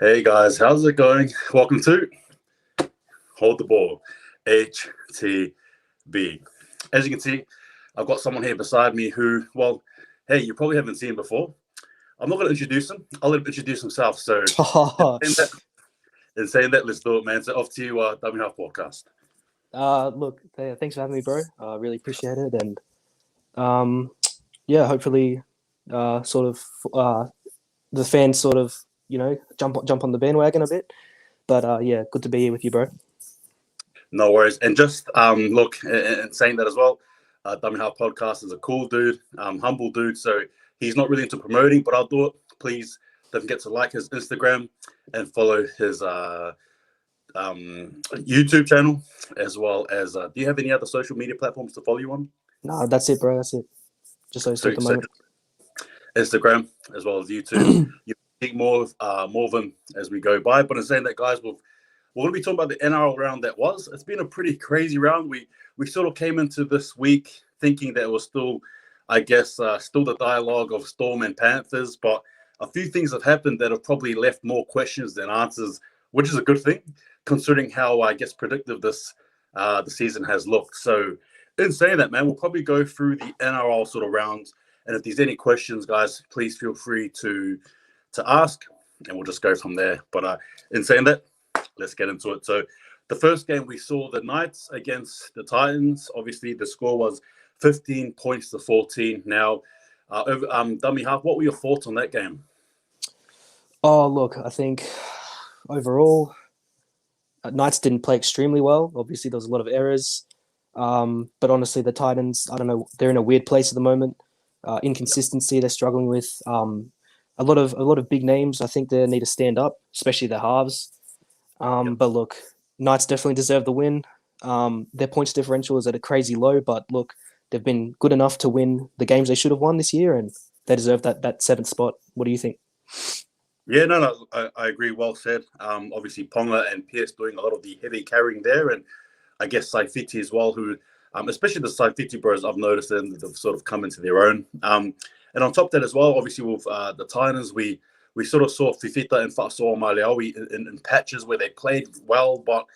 Hey guys, how's it going? Welcome to Hold the Ball, HTB. As you can see, I've got someone here beside me who, well, hey, you probably haven't seen before. I'm not going to introduce him. I'll let him introduce himself. So, in saying that, let's do it, man. So, off to you, DummyHalfPodcast. Look, thanks for having me, bro. I really appreciate it, and hopefully, the fans jump on the bandwagon a bit. But good to be here with you, bro. No worries. And just look, and saying that as well, DummyHalfPodcast is a cool dude, humble dude. So he's not really into promoting, but I'll do it. Please don't forget to like his Instagram and follow his YouTube channel, as well as do you have any other social media platforms to follow you on? No, that's it, bro. That's it. Just so at the moment. Instagram as well as YouTube. You think more of them as we go by. But in saying that, guys, we're going to be talking about the NRL round that was. It's been a pretty crazy round. We sort of came into this week thinking that it was still, I guess, still the dialogue of Storm and Panthers, but a few things have happened that have probably left more questions than answers, which is a good thing, considering how, I guess, predictive the season has looked. So in saying that, man, we'll probably go through the NRL sort of rounds. And if there's any questions, guys, please feel free to ask, and we'll just go from there. But in saying that, let's get into it. So the first game we saw the Knights against the Titans. Obviously, the score was 15 points to 14. Now, Dummy Half, what were your thoughts on that game? Oh, look, I think overall, Knights didn't play extremely well. Obviously, there was a lot of errors. But honestly, the Titans, I don't know, they're in a weird place at the moment. Inconsistency they're struggling with. A lot of big names. I think they need to stand up, especially the halves. But look, Knights definitely deserve the win. Their points differential is at a crazy low, but look, they've been good enough to win the games they should have won this year, and they deserve that seventh spot. What do you think? Yeah, no, I agree. Well said. Obviously, Ponga and Pierce doing a lot of the heavy carrying there, and I guess Saifiti as well, who, especially the Saifiti bros, I've noticed them, they've sort of come into their own. And on top of that as well, obviously with the Titans, we sort of saw Fifita and Fa'asoa Maleaui in patches where they played well, but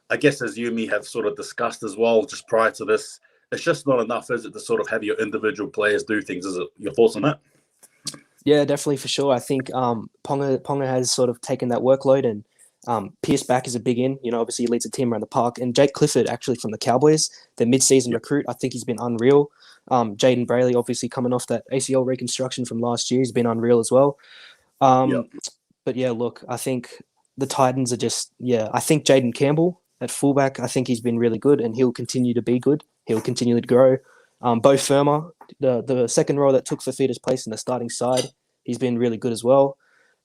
I guess as you and me have sort of discussed as well just prior to this, it's just not enough, is it, to sort of have your individual players do things? Is it your thoughts on that? Yeah, definitely for sure. I think Ponga has sort of taken that workload, and Pierce back is a big in. You know, obviously he leads the team around the park. And Jake Clifford, actually from the Cowboys, the mid-season recruit, I think he's been unreal. Jaden Brayley, obviously coming off that ACL reconstruction from last year, he's been unreal as well. But yeah, look, I think the Titans are just, I think Jaden Campbell at fullback, I think he's been really good, and he'll continue to be good. He'll continue to grow. Bo Firma, the second row that took Fafita's place in the starting side, he's been really good as well.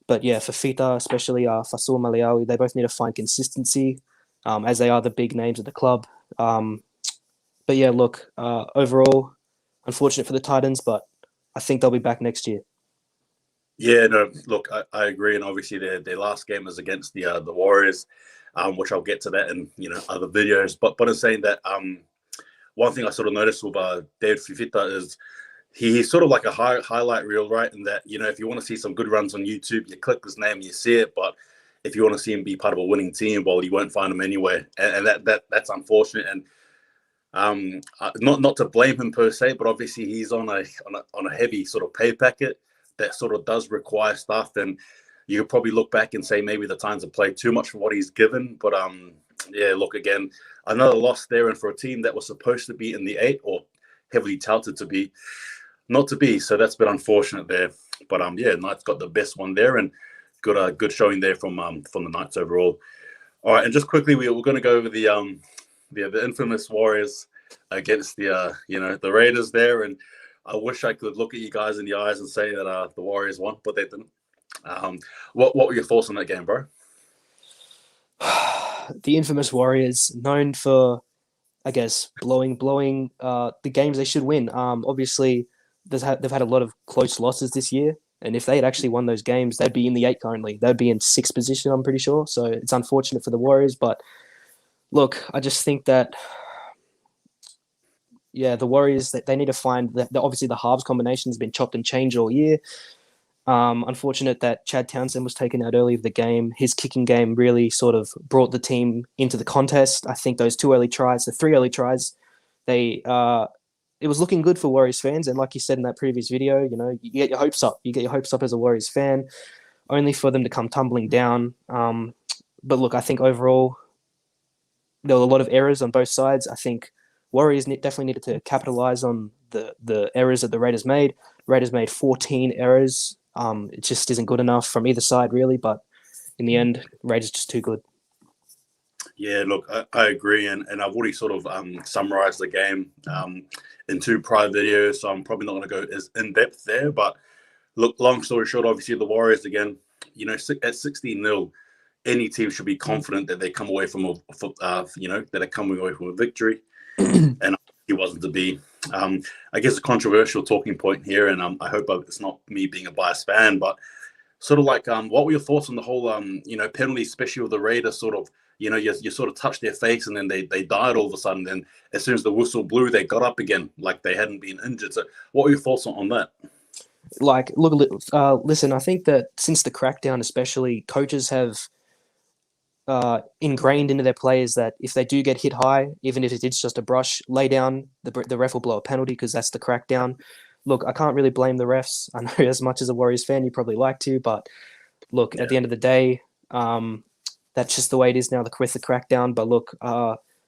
But yeah, Fafita, especially Fa'asoa Maleaui, they both need to find consistency, as they are the big names of the club. But yeah, look, overall, unfortunate for the Titans, but I think they'll be back next year. Yeah, no, look, I agree, and obviously their last game is against the Warriors, which I'll get to that in other videos. But in saying that, one thing I sort of noticed with David Fifita is he's sort of like a highlight reel, right? And that if you want to see some good runs on YouTube, you click his name, you see it. But if you want to see him be part of a winning team, well, you won't find him anywhere, and that's unfortunate. And not to blame him per se, but obviously he's on a heavy sort of pay packet that sort of does require stuff, and you could probably look back and say maybe the Titans have played too much for what he's given. But look, again, another loss there, and for a team that was supposed to be in the 8 or heavily touted to be, not to be. So that's been unfortunate there. But Knights got the best one there, and good showing there from the Knights overall. All right, and just quickly, we're going to go over the infamous Warriors against the Raiders there, and I wish I could look at you guys in the eyes and say that the Warriors won, but they didn't. What were your thoughts on that game, bro? The infamous Warriors, known for, I guess, blowing the games they should win. Obviously, they've had a lot of close losses this year, and if they had actually won those games, they'd be in the 8 currently. They'd be in 6th position, I'm pretty sure. So it's unfortunate for the Warriors, but look, I just think that the Warriors, they need to find that. Obviously, the halves combination has been chopped and changed all year. Unfortunate that Chad Townsend was taken out early of the game. His kicking game really sort of brought the team into the contest. I think those 3 early tries, they it was looking good for Warriors fans. And like you said in that previous video, you get your hopes up. You get your hopes up as a Warriors fan, only for them to come tumbling down. But look, I think overall there were a lot of errors on both sides. I think Warriors definitely needed to capitalize on the errors that the Raiders made. Raiders made 14 errors. It just isn't good enough from either side, really. But in the end, Raiders just too good. Yeah, look, I agree, and I've already sort of summarized the game in 2 prior videos, so I'm probably not going to go as in depth there. But look, long story short, obviously the Warriors again, at 16-0, any team should be confident that they come away from that are coming away from a victory, and it wasn't to be. I guess a controversial talking point here, and I hope it's not me being a biased fan, but sort of like, what were your thoughts on the whole, penalty, especially with the Raiders, sort of, you sort of touched their face and then they died all of a sudden. Then as soon as the whistle blew, they got up again like they hadn't been injured. So what were your thoughts on that? Like, look, listen, I think that since the crackdown, especially, coaches have ingrained into their players that if they do get hit high, even if it's just a brush, lay down, the ref will blow a penalty because that's the crackdown. Look, I can't really blame the refs. I know as much as a Warriors fan, you probably like to, but look, at the end of the day, that's just the way it is now, with the crackdown. But look,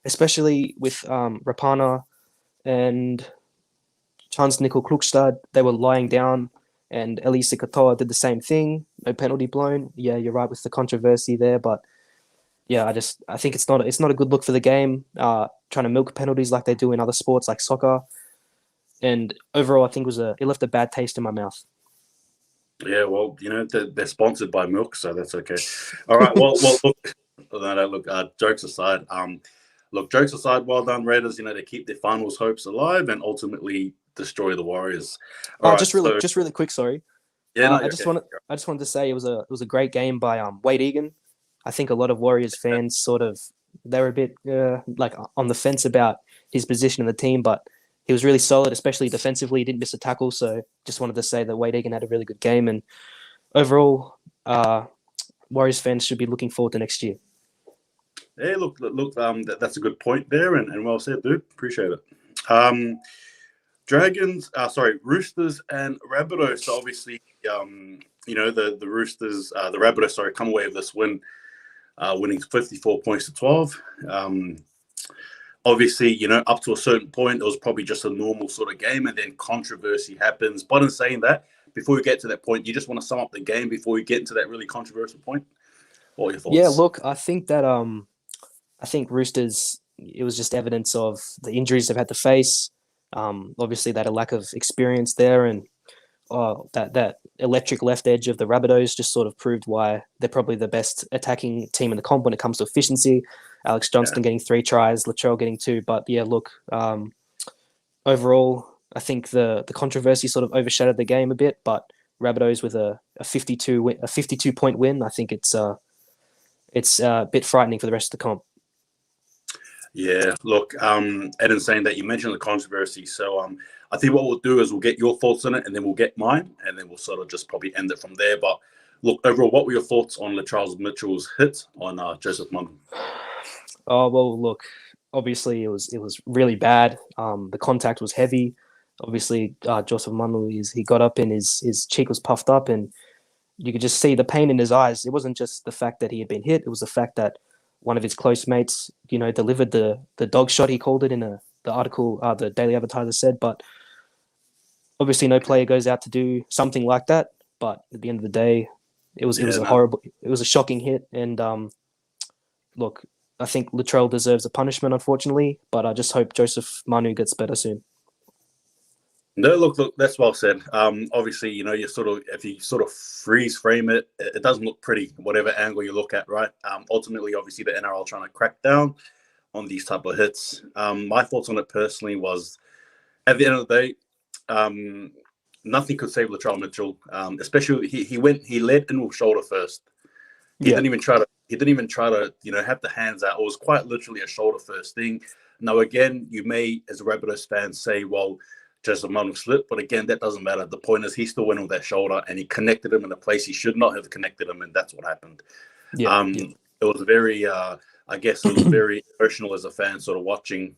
especially with Rapana and Chance Nickel Klukstad, they were lying down, and Elisa Katoa did the same thing. No penalty blown. Yeah, you're right with the controversy there, but yeah, I think it's not a good look for the game. Trying to milk penalties like they do in other sports like soccer, and overall, I think it left a bad taste in my mouth. Yeah, well, they're sponsored by milk, so that's okay. All right, well, look. Jokes aside, jokes aside, well done, Raiders. They keep their finals hopes alive and ultimately destroy the Warriors. Just really quick, sorry. Yeah, I just wanted to say it was a great game by Wade Egan. I think a lot of Warriors fans they were a bit like on the fence about his position in the team, but he was really solid, especially defensively. He didn't miss a tackle, so just wanted to say that Wade Egan had a really good game, and overall, Warriors fans should be looking forward to next year. Hey, look, that's a good point there, and well said, dude. Appreciate it. Roosters and Rabbitohs. So obviously, the Roosters, the Rabbitohs, come away with this win, winning 54 points to 12. Obviously, up to a certain point, it was probably just a normal sort of game, and then controversy happens. But in saying that, before we get to that point, you just want to sum up the game before we get into that really controversial point? What are your thoughts? Yeah, look, I think that I think Roosters, it was just evidence of the injuries they've had to face. Obviously, they had a lack of experience there, and that electric left edge of the Rabbitohs just sort of proved why they're probably the best attacking team in the comp when it comes to efficiency. Alex Johnston getting 3 tries, Latrell getting 2. But yeah, look, overall, I think the controversy sort of overshadowed the game a bit. But Rabbitohs with a 52 point win, I think it's a bit frightening for the rest of the comp. Yeah, look, and in saying that, you mentioned the controversy, so I think what we'll do is we'll get your thoughts on it, and then we'll get mine, and then we'll sort of just probably end it from there. But look, overall, what were your thoughts on Charles Mitchell's hit on Joseph Mundo? Oh well, look, obviously it was really bad. The contact was heavy. Obviously, Joseph Mundo, he got up and his cheek was puffed up, and you could just see the pain in his eyes. It wasn't just the fact that he had been hit; it was the fact that one of his close mates, delivered the dog shot, he called it in the article, the Daily Advertiser said. But obviously, no player goes out to do something like that. But at the end of the day, it was a shocking hit. And look, I think Latrell deserves a punishment, unfortunately. But I just hope Joseph Manu gets better soon. No, look, that's well said. Obviously, if you sort of freeze frame it, it doesn't look pretty, whatever angle you look at, right? Ultimately, obviously, the NRL trying to crack down on these type of hits. My thoughts on it personally was, at the end of the day, nothing could save Latrell Mitchell. Especially, he led in with shoulder first. He didn't even try to, have the hands out. It was quite literally a shoulder first thing. Now, again, you may, as a Rabbitohs fan, say, well, Joseph Manu slipped, but again, that doesn't matter. The point is he still went with that shoulder and he connected him in a place he should not have connected him, and that's what happened. It was very, I guess it was very emotional as a fan, sort of watching,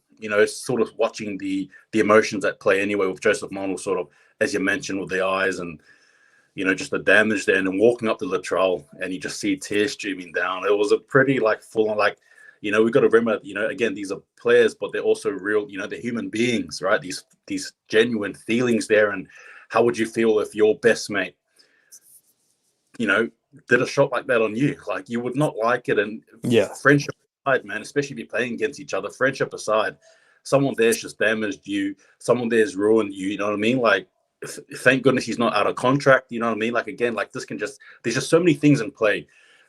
sort of watching the emotions at play anyway with Joseph Manu, sort of, as you mentioned, with the eyes and, just the damage there, and then walking up the Latrell and you just see tears streaming down. It was a pretty full on, we've got to remember, again, these are players, but they're also real, they're human beings, right? These genuine feelings there. And how would you feel if your best mate, did a shot like that on you? Like, you would not like it. And friendship aside, man, especially if you're playing against each other, friendship aside, someone there's just damaged you, someone there's ruined you, you know what I mean? Like, thank goodness he's not out of contract, you know what I mean? Like, again, this can just, there's just so many things in play.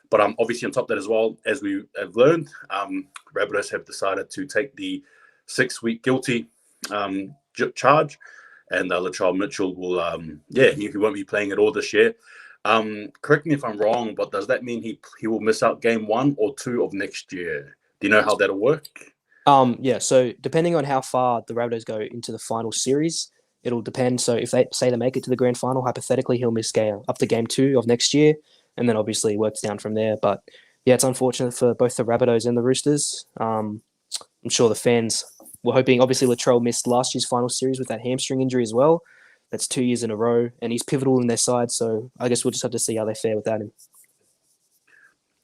But obviously on top of that as well, as we have learned, Rabbitohs have decided to take the 6-week guilty charge, and Latrell Mitchell will, he won't be playing at all this year. Correct me if I'm wrong, but does that mean he will miss out game 1 or 2 of next year? Do you know how that'll work? So depending on how far the Rabbitohs go into the final series, it'll depend. So if they say they make it to the grand final, hypothetically, he'll miss up to game 2 of next year, and then obviously works down from there. But yeah, it's unfortunate for both the Rabbitohs and the Roosters. I'm sure the fans were hoping. Obviously, Latrell missed last year's final series with that hamstring injury as well. That's 2 years in a row, and he's pivotal in their side. So I guess we'll just have to see how they fare without him.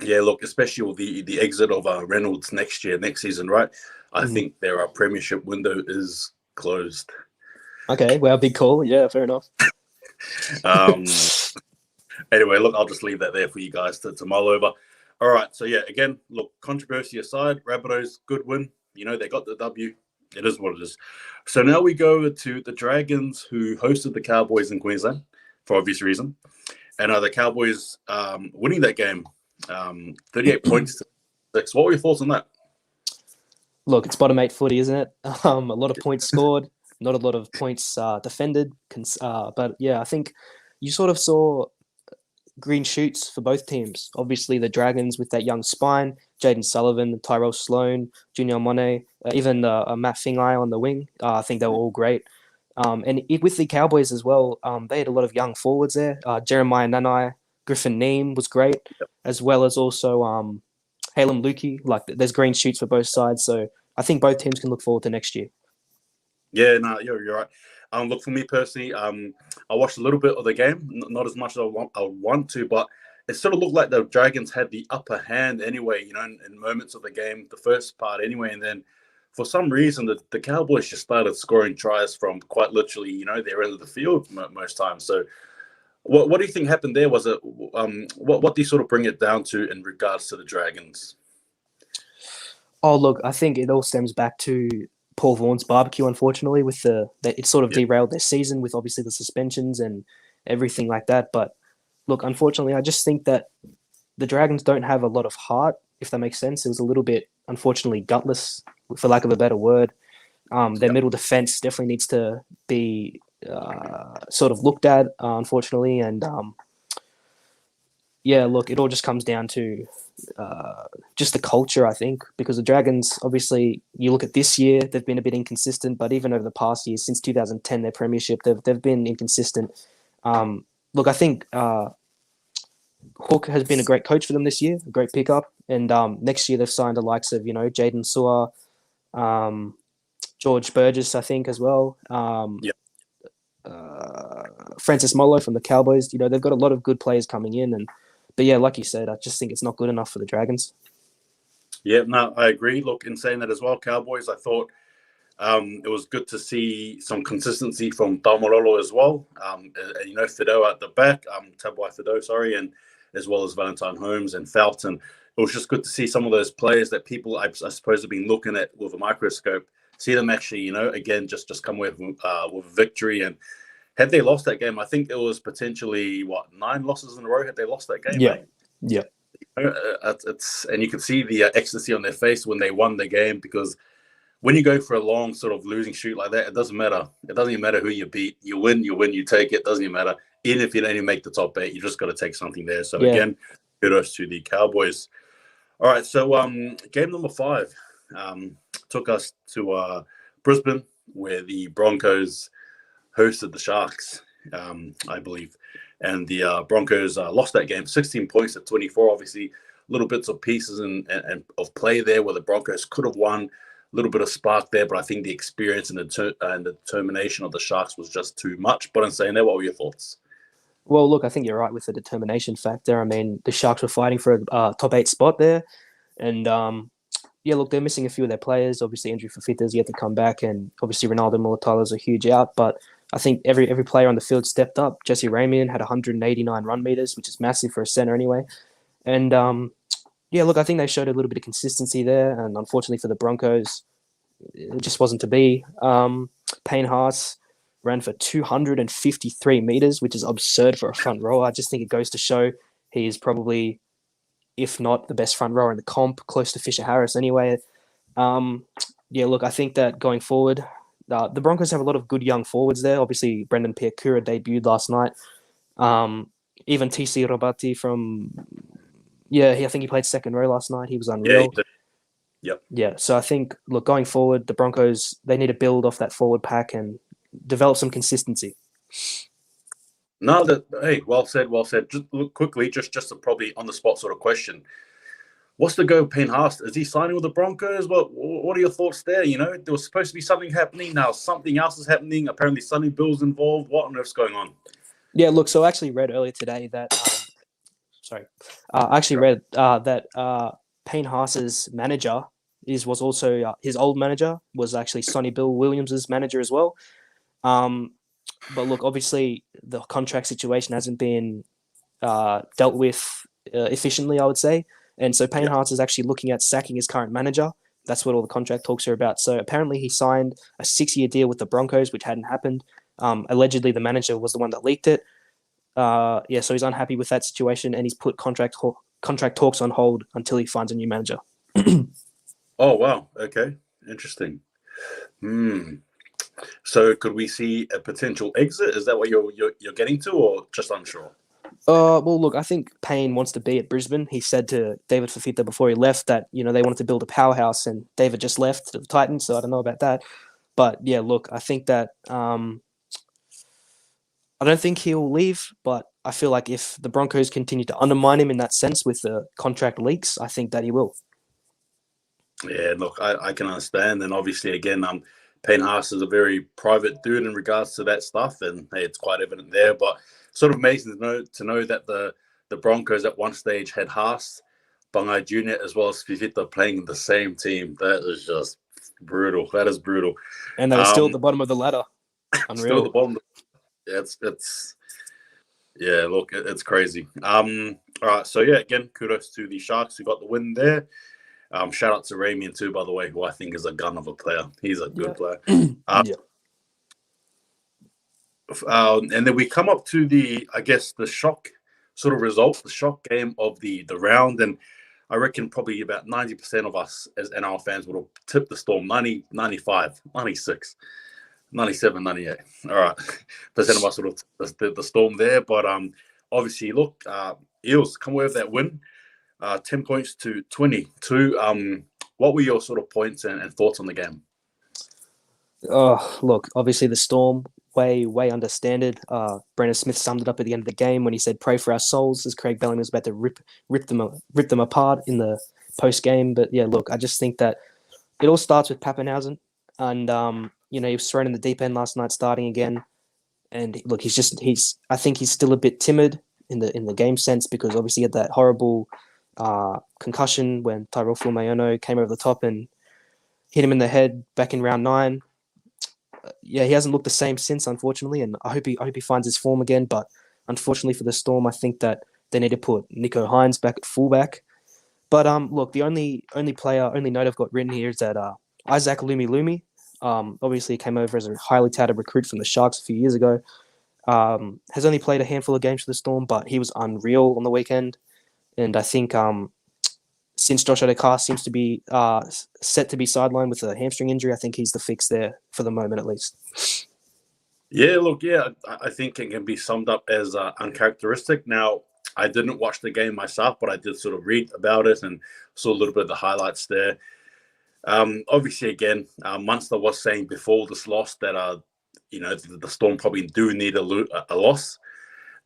Yeah, look, especially with the exit of Reynolds next season, right? I think their premiership window is closed. Okay, well, big call. Yeah, fair enough. Anyway, look, I'll just leave that there for you guys to mull over. All right, so yeah, again, look, controversy aside, Rabbitohs, good win. They got the W. It is what it is. So now we go to the Dragons, who hosted the Cowboys in Queensland for obvious reason. And the Cowboys winning that game, 38 points to 6. What were your thoughts on that? Look, it's bottom 8 footy, isn't it? A lot of points scored, not a lot of points defended. But yeah, I think you sort of saw green shoots for both teams. Obviously, the Dragons with that young spine, Jaden Sullivan, Tyrell Sloan, Junior Monet, even Matt Fingai on the wing. I think they were all great. And with the Cowboys as well, they had a lot of young forwards there. Jeremiah Nanai, Griffin Neem was great, as well as also Halem Lukey. There's green shoots for both sides. So I think both teams can look forward to next year. Yeah, no, you're right. Look, for me personally, I watched a little bit of the game, not as much as I want to, but it sort of looked like the Dragons had the upper hand anyway, in moments of the game, the first part anyway. And then for some reason, the Cowboys just started scoring tries from quite literally, their end of the field most times. So what do you think happened there? Was it, what do you sort of bring it down to in regards to the Dragons? Oh, look, I think it all stems back to Paul Vaughan's barbecue, unfortunately, with it sort of derailed their season with obviously the suspensions and everything like that. But look, unfortunately, I just think that the Dragons don't have a lot of heart, if that makes sense. It was a little bit, unfortunately, gutless, for lack of a better word. Their middle defense definitely needs to be sort of looked at, unfortunately. And look, it all just comes down to just the culture, I think, because the Dragons, obviously, you look at this year, they've been a bit inconsistent, but even over the past years, since 2010, their premiership, they've been inconsistent. Look, I think Hook has been a great coach for them this year, a great pickup, and next year they've signed the likes of, Jaden Sewer, George Burgess, I think, as well. Francis Molo from the Cowboys, they've got a lot of good players coming in, but yeah, like you said, I just think it's not good enough for the Dragons. Yeah, no, I agree. Look, in saying that as well, Cowboys, I thought it was good to see some consistency from Damarolo as well. Fido at the back, Tabuai Fido, sorry, and as well as Valentine Holmes and Felton. It was just good to see some of those players that people, I suppose, have been looking at with a microscope, see them actually, again, just come with victory. And had they lost that game, I think it was potentially 9 losses in a row. Had they lost that game, yeah. And you could see the ecstasy on their face when they won the game, because when you go for a long sort of losing streak like that, it doesn't matter. It doesn't even matter who you beat. You win, you take it. Doesn't even matter. Even if you don't even make the top 8, you just got to take something there. So again, kudos to the Cowboys. All right, so game number 5 took us to Brisbane, where the Broncos hosted the Sharks, I believe. And the Broncos lost that game, 16 points to 24. Obviously, little bits of pieces and of play there where the Broncos could have won. A little bit of spark there, but I think the experience and the determination of the Sharks was just too much. But in saying that, what were your thoughts? Well, look, I think you're right with the determination factor. I mean, the Sharks were fighting for a top 8 spot there. And, yeah, look, they're missing a few of their players. Obviously, Andrew Fafita's yet to come back. And obviously, Ronaldo Mulatalo's a huge out. But I think every player on the field stepped up. Jesse Ramian had 189 run meters, which is massive for a center anyway. And, yeah, look, I think they showed a little bit of consistency there. And unfortunately for the Broncos, it just wasn't to be. Payne Haas ran for 253 meters, which is absurd for a front rower. I just think it goes to show he is probably, if not the best front rower in the comp, close to Fisher Harris anyway. Yeah, look, I think that going forward, the Broncos have a lot of good young forwards there. Obviously, Brendan Piakura debuted last night. Even TC Robati from, I think he played second row last night. He was unreal. Yep. Yeah, so I think, look, going forward, the Broncos, they need to build off that forward pack and develop some consistency. No, hey, well said. Just look quickly, just a probably on the spot sort of question. What's the go, Payne Haas? Is he signing with the Broncos? What are your thoughts there? You know, there was supposed to be something happening. Now something else is happening. Apparently, Sonny Bill's involved. What on earth's going on? Yeah, look, so I actually read earlier today that, that Payne Haas's manager was also his old manager was actually Sonny Bill Williams's manager as well. But look, obviously the contract situation hasn't been dealt with efficiently, I would say. And so Payne Haas is actually looking at sacking his current manager. That's what all the contract talks are about. So apparently he signed a 6-year deal with the Broncos, which hadn't happened. Allegedly, the manager was the one that leaked it. So he's unhappy with that situation, and he's put contract talks on hold until he finds a new manager. Oh, wow. Okay. Interesting. So could we see a potential exit? Is that what you're getting to, or just unsure? Well, look, I think Payne wants to be at Brisbane. He said to David Fafita before he left that, they wanted to build a powerhouse, and David just left to the Titans, so I don't know about that. But, yeah, look, I think that I don't think he'll leave, but I feel like if the Broncos continue to undermine him in that sense with the contract leaks, I think that he will. Yeah, look, I can understand. And obviously, again, Payne Haas is a very private dude in regards to that stuff, and hey, it's quite evident there. But sort of amazing to know that the Broncos at one stage had Haas, Bangai Jr. as well as Fifita playing in the same team. That is just brutal. That is brutal. And they were still at the bottom of the ladder. Unreal. Still at the bottom. It's crazy. All right, so yeah, again, kudos to the Sharks who got the win there. Shout out to Ramian too, by the way, who I think is a gun of a player. He's a good player. And then we come up to the shock sort of result, the shock game of the round. And I reckon probably about 90% of us as NRL fans would have tipped the Storm 90, 95, 96, 97, 98. All right. Percent of us would have tipped the Storm there. But obviously, look, Eels come away with that win. 10 points to 22. What were your sort of points and thoughts on the game? Look, obviously the Storm, way understated. Brendan Smith summed it up at the end of the game when he said, "Pray for our souls," as Craig Bellamy was about to rip them apart in the post game. But yeah, look, I just think that it all starts with Pappenhausen, and he was thrown in the deep end last night, starting again. And look, I think he's still a bit timid in the game sense, because obviously he had that horrible concussion when Tyrell Fulmayono came over the top and hit him in the head back in round 9. He hasn't looked the same since, unfortunately, and I hope he finds his form again. But unfortunately for the Storm, I think that they need to put Nico Hines back at fullback. But look, the only note I've got written here is that Isaac Loomi, obviously he came over as a highly touted recruit from the Sharks a few years ago. Has only played a handful of games for the Storm, but he was unreal on the weekend. And I think since Josh Adokar seems to be set to be sidelined with a hamstring injury, I think he's the fix there for the moment, at least. Yeah, look, I think it can be summed up as uncharacteristic. Now, I didn't watch the game myself, but I did sort of read about it and saw a little bit of the highlights there. Obviously, again, Munster was saying before this loss that the Storm probably do need a loss.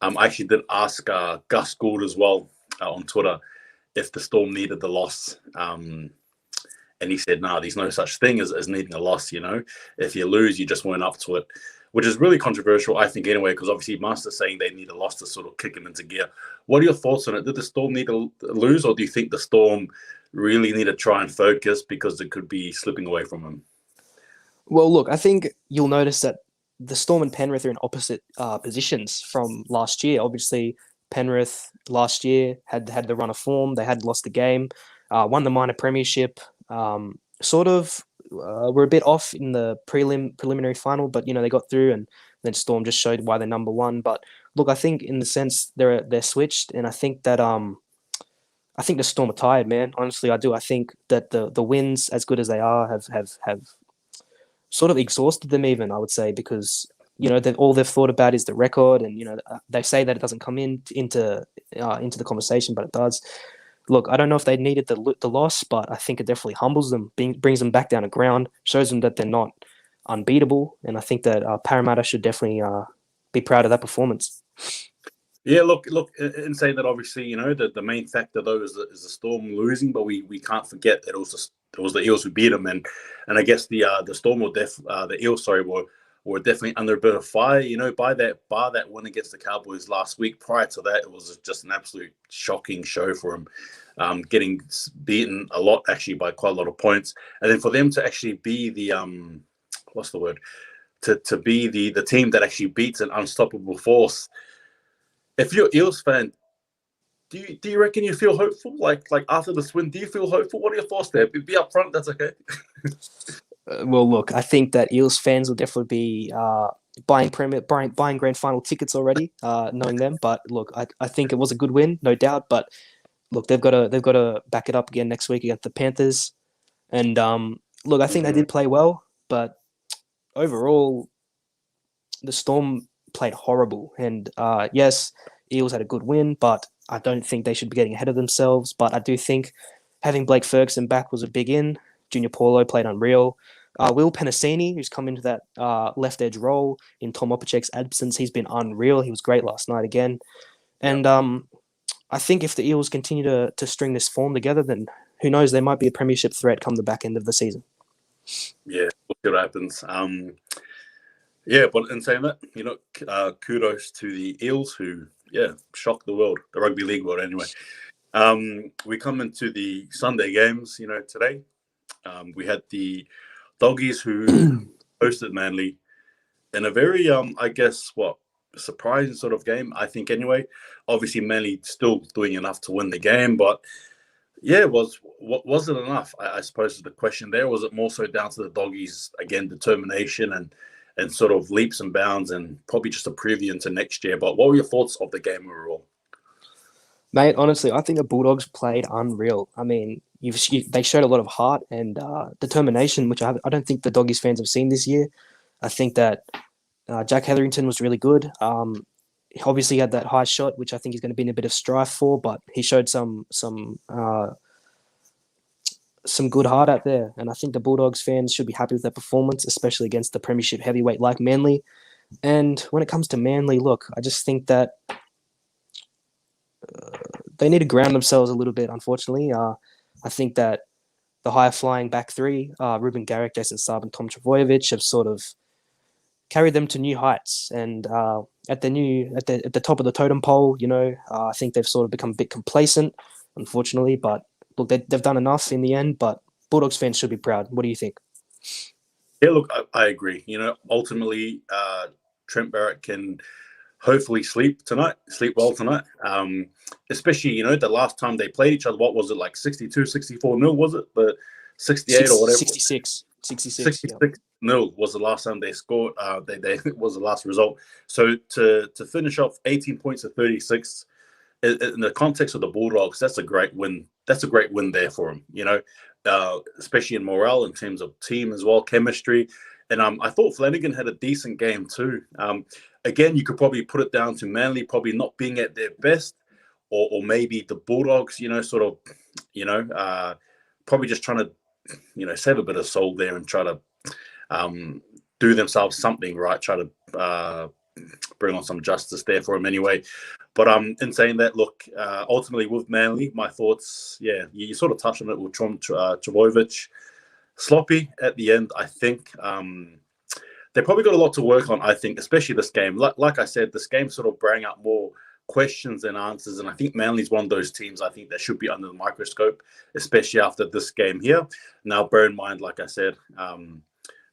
I actually did ask Gus Gould as well on Twitter if the Storm needed the loss. And he said, no, there's no such thing as needing a loss, If you lose, you just weren't up to it, which is really controversial, I think, anyway, because obviously Master's saying they need a loss to sort of kick him into gear. What are your thoughts on it? Did the Storm need to lose, or do you think the Storm really need to try and focus because it could be slipping away from them? Well, look, I think you'll notice that the Storm and Penrith are in opposite positions from last year. Obviously, Penrith last year had the run of form. They had lost the game, won the minor premiership. Were a bit off in the preliminary final, but they got through, and then Storm just showed why they're number one. But look, I think in the sense they're switched, and I think that I think the Storm are tired, man. Honestly, I do. I think that the wins, as good as they are, have sort of exhausted them. Even I would say, because all they've thought about is the record, and they say that it doesn't come into the conversation, but it does. Look, I don't know if they needed the loss, but I think it definitely humbles them, brings them back down to ground, shows them that they're not unbeatable, and I think that Parramatta should definitely be proud of that performance. Yeah, look. In saying that, obviously, the main factor though is the Storm losing, but we can't forget that it was the Eels who beat them, and I guess the Storm the Eels, were definitely under a bit of fire, by that win against the Cowboys last week. Prior to that, it was just an absolute shocking show for them, getting beaten a lot, actually, by quite a lot of points. And then for them to actually be the, what's the word? To be the team that actually beats an unstoppable force. If you're Eels fan, do you reckon you feel hopeful? Like after this win, do you feel hopeful? What are your thoughts there? Be upfront, that's okay. Well, look, I think that Eels fans will definitely be buying grand final tickets already, knowing them. But look, I think it was a good win, no doubt. But look, they've got to back it up again next week against the Panthers. And look, I think they did play well, but overall, the Storm played horrible. And yes, Eels had a good win, but I don't think they should be getting ahead of themselves. But I do think having Blake Ferguson back was a big in. Junior Paulo played unreal. Will Penasini, who's come into that left edge role in Tom Opacek's absence, he's been unreal. He was great last night again. And I think if the Eels continue to string this form together, then who knows, they might be a premiership threat come the back end of the season. Yeah, we'll see what happens. Yeah, but in saying that, kudos to the Eels who, shocked the world, the rugby league world anyway. We come into the Sunday games, today. We had the Doggies who hosted Manly in a very, surprising sort of game, I think anyway. Obviously, Manly still doing enough to win the game, but was it enough? I suppose is the question there. Was it more so down to the Doggies, again, determination and sort of leaps and bounds, and probably just a preview into next year? But what were your thoughts of the game overall? Mate, honestly, I think the Bulldogs played unreal. I mean, they showed a lot of heart and determination, which I don't think the Doggies fans have seen this year. I think that Jack Hetherington was really good. He obviously had that high shot, which I think he's going to be in a bit of strife for, but he showed some good heart out there. And I think the Bulldogs fans should be happy with their performance, especially against the premiership heavyweight like Manly. And when it comes to Manly, look, I just think that they need to ground themselves a little bit, unfortunately. I think that the higher flying back three, Ruben Garrick, Jason Saab, and Tom Trbojevic, have sort of carried them to new heights. And at the top of the totem pole, I think they've sort of become a bit complacent, unfortunately. But look, they've done enough in the end. But Bulldogs fans should be proud. What do you think? Yeah, look, I agree. Ultimately, Trent Barrett can hopefully sleep well tonight. Especially, the last time they played each other, what was it, like 62, 64-0, was it? But 68 or whatever. 66 0 was the last time they scored. They was the last result. So to finish off 18 points to 36, in the context of the Bulldogs, that's a great win. That's a great win there for them, especially in morale, in terms of team as well, chemistry. And I thought Flanagan had a decent game too. Again, you could probably put it down to Manly probably not being at their best, or maybe the Bulldogs, probably just trying to, save a bit of soul there and try to do themselves something, right? Try to bring on some justice there for him anyway. But in saying that, look, ultimately with Manly, my thoughts, yeah, you sort of touched on it with Trbojevic. Sloppy at the end, I think. They probably got a lot to work on, I think, especially this game. Like I said, this game sort of bring up more questions than answers. And I think Manly's one of those teams I think that should be under the microscope, especially after this game here. Now, bear in mind, like I said,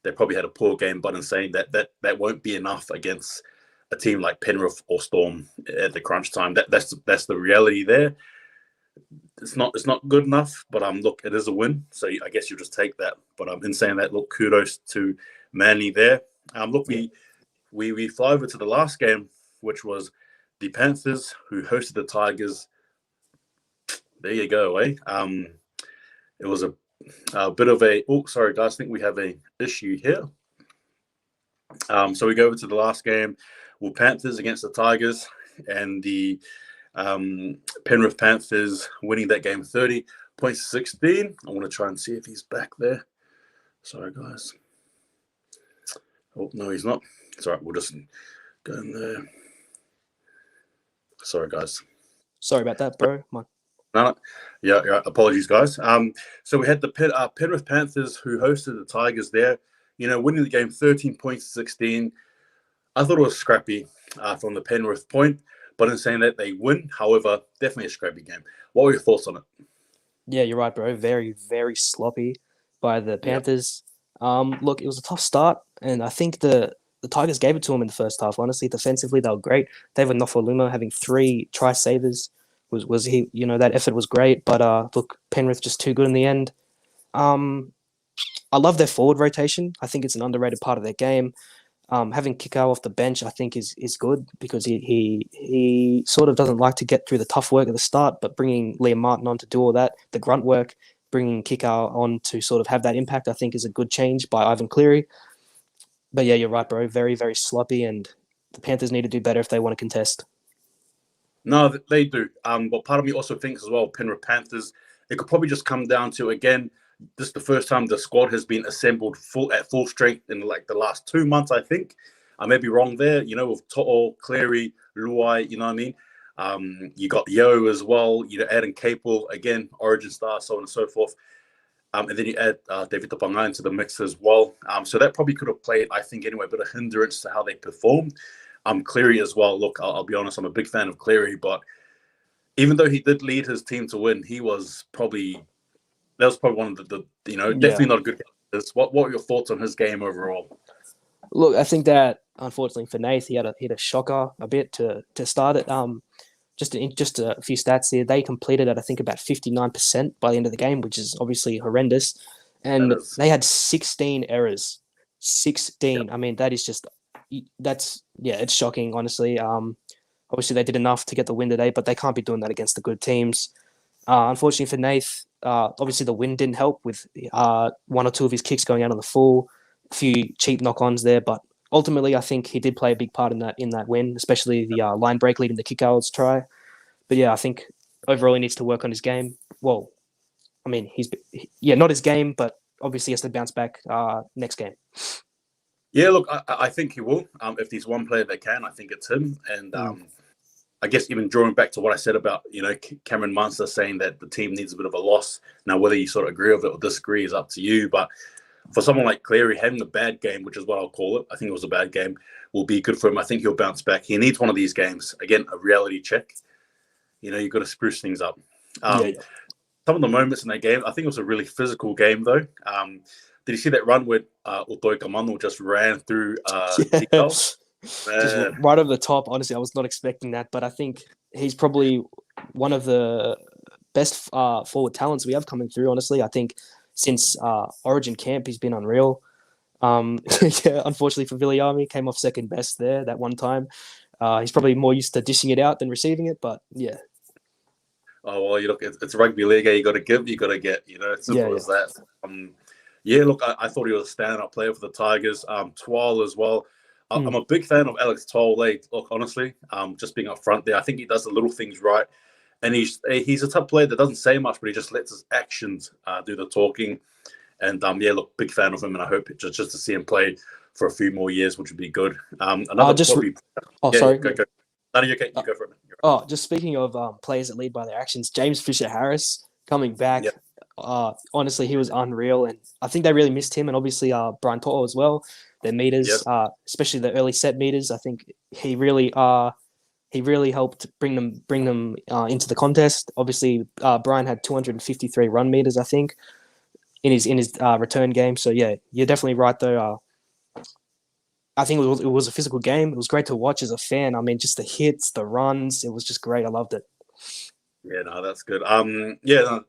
they probably had a poor game, but in saying that won't be enough against a team like Penrith or Storm at the crunch time. That's the reality there. It's not good enough, but look, it is a win, so I guess you'll just take that. But in saying that, look, kudos to Manly there. Look, we fly over to the last game, which was the Panthers who hosted the Tigers. There you go, eh? It was a bit of a. Oh, sorry, guys. I think we have an issue here. So we go over to the last game. Well, Panthers against the Tigers, and the Penrith Panthers winning that game 30-16. I want to try and see if he's back there. Sorry, guys. Oh, no, he's not. It's all right. We'll just go in there. Sorry, guys. Sorry about that, bro. No, yeah, apologies, guys. So we had the Penrith Panthers who hosted the Tigers there, winning the game 13-16. I thought it was scrappy from the Penrith point, but in saying that, they win. However, definitely a scrappy game. What were your thoughts on it? Yeah, you're right, bro. Very, very sloppy by the Panthers. Yep. Look, it was a tough start, and I think the Tigers gave it to them in the first half. Honestly, defensively, they were great. David Nofaluma having 3 try savers was he? That effort was great. But look, Penrith just too good in the end. I love their forward rotation. I think it's an underrated part of their game. Having Kikau off the bench, I think, is good because he sort of doesn't like to get through the tough work at the start, but bringing Liam Martin on to do all that, the grunt work, bringing Kikau on to sort of have that impact, I think is a good change by Ivan Cleary. But yeah, you're right, bro. Very, very sloppy, and the Panthers need to do better if they want to contest. No, they do. But part of me also thinks as well, Penrith Panthers, it could probably just come down to, again, this is the first time the squad has been assembled at full strength in like the last 2 months, I think. I may be wrong there, with To'o, Cleary, Luai, you know what I mean? You got Yo as well, Jaden Campbell, again, Origin star, so on and so forth. And then you add David Tapangai into the mix as well. So that probably could have played, I think, anyway, a bit of hindrance to how they performed. Cleary as well. Look, I'll be honest, I'm a big fan of Cleary, but even though he did lead his team to win, that was probably one of the definitely not a good game. What were your thoughts on his game overall? Look, I think that unfortunately for Nath, he had a shocker a bit to start it. Just a few stats here. They completed at, I think, about 59% by the end of the game, which is obviously horrendous. And they had 16 errors. 16. Yep. I mean, it's shocking, honestly. Obviously, they did enough to get the win today, but they can't be doing that against the good teams. Unfortunately for Nath, obviously the wind didn't help with 1 or 2 of his kicks going out on the full, a few cheap knock-ons there, but ultimately I think he did play a big part in that win, especially the line break leading the kick-outs try. But yeah, I think overall he needs to work on his game. Well, I mean, not his game, but obviously he has to bounce back next game. Yeah, look, I think he will. If there's one player that can, I think it's him. And I guess even drawing back to what I said about, Cameron Munster saying that the team needs a bit of a loss. Now, whether you sort of agree with it or disagree is up to you. But for someone like Cleary, having a bad game, which is what I'll call it, I think it was a bad game, will be good for him. I think he'll bounce back. He needs one of these games. Again, a reality check. You've got to spruce things up. Some of the moments in that game, I think it was a really physical game, though. Did you see that run where Utoi Kamano just ran through just right over the top? Honestly, I was not expecting that, but I think he's probably one of the best forward talents we have coming through, honestly. I think since Origin camp, he's been unreal. Unfortunately for Viliami, came off second best there that one time. He's probably more used to dishing it out than receiving it, but yeah. Oh, well, look, it's rugby league. You got to give, you got to get. It's simple as that. Look, I thought he was a stand-up player for the Tigers. Twal as well. I'm a big fan of Alex Twal. Look, honestly, just being up front there, I think he does the little things right. And he's a tough player that doesn't say much, but he just lets his actions do the talking. And, look, big fan of him, and I hope just to see him play for a few more years, which would be good. Another sorry. Go. No, you go for it. Just speaking of players that lead by their actions, James Fisher-Harris coming back. Yep. Honestly, he was unreal, and I think they really missed him, and obviously Brian Toto as well. Their meters, especially the early set meters, I think he really helped bring them into the contest. Obviously, Brian had 253 run meters, I think, in his return game. So yeah, you're definitely right though. I think it was a physical game. It was great to watch as a fan. I mean, just the hits, the runs, it was just great. I loved it. Yeah, no, that's good.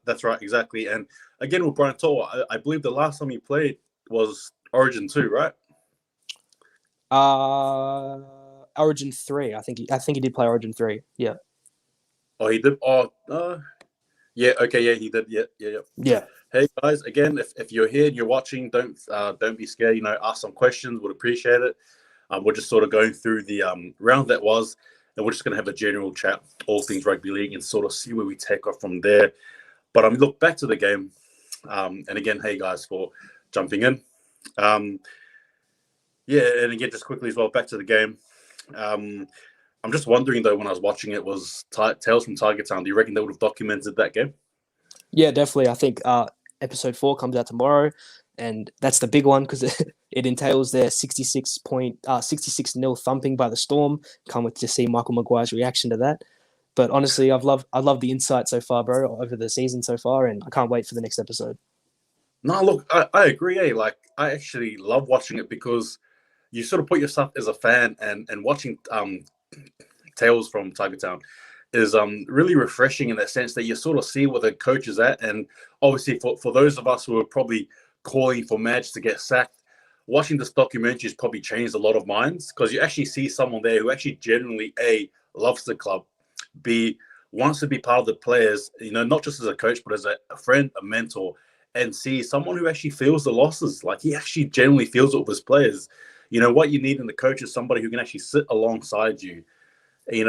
That's right, exactly. And again, with Brian Toto, I believe the last time he played was Origin 2, right? Origin 3. I think he did play Origin 3. Yeah. Oh, he did. Yeah. Okay. Yeah, he did. Yeah. Hey guys, again, if you're here and you're watching, don't be scared. Ask some questions. Would appreciate it. We're just sort of going through the round that was, and we're just going to have a general chat, all things rugby league, and sort of see where we take off from there. But look back to the game, and again, hey guys for jumping in. Yeah, and again, just quickly as well, back to the game. I'm just wondering though, when I was watching it, was Tales from Tiger Town. Do you reckon they would have documented that game? Yeah, definitely. I think episode 4 comes out tomorrow, and that's the big one because it entails their 66-0 thumping by the Storm. Can't wait to see Michael Maguire's reaction to that. But honestly, I love the insight so far, bro, over the season so far, and I can't wait for the next episode. No, look, I agree. Like, I actually love watching it because you sort of put yourself as a fan, and watching Tales from Tiger Town is really refreshing in that sense that you sort of see where the coach is at. And obviously for those of us who are probably calling for Madge to get sacked, watching this documentary has probably changed a lot of minds because you actually see someone there who actually genuinely A, loves the club, B, wants to be part of the players, not just as a coach, but as a friend, a mentor, and C, someone who actually feels the losses. Like, he actually genuinely feels it with his players. What you need in the coach is somebody who can actually sit alongside you,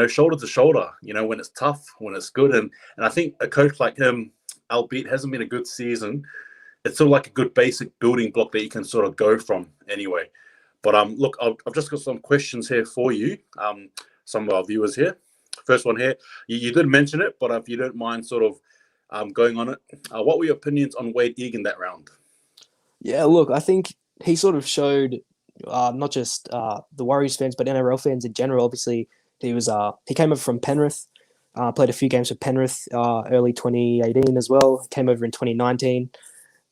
shoulder to shoulder, when it's tough, when it's good. And I think a coach like him, albeit hasn't been a good season, it's sort of like a good basic building block that you can sort of go from anyway. But look, I've just got some questions here for you, some of our viewers here. First one here, you did mention it, but if you don't mind sort of going on it, what were your opinions on Wade Egan that round? Yeah, look, I think he sort of showed not just the Warriors fans, but NRL fans in general. Obviously, he came over from Penrith, played a few games for Penrith early 2018 as well. Came over in 2019.